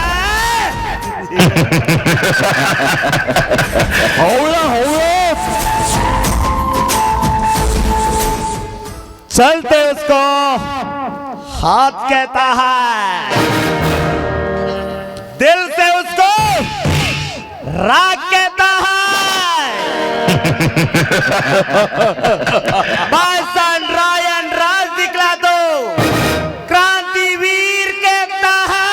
चलते उसको हाथ कहता है दिल से उसको राग कहता है बासन रायन राज दिखला दो क्रांति वीर कहता है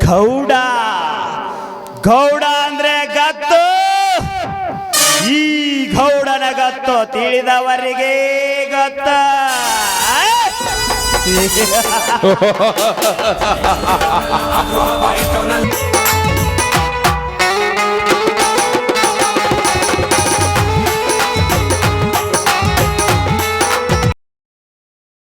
ಗೌಡ ಗೌಡ ಅಂದ್ರೆ ಗತ್ತು ಈ ಗೌಡನ ಗತ್ತು ತಿಳಿದವರಿಗೆ ಗೊತ್ತ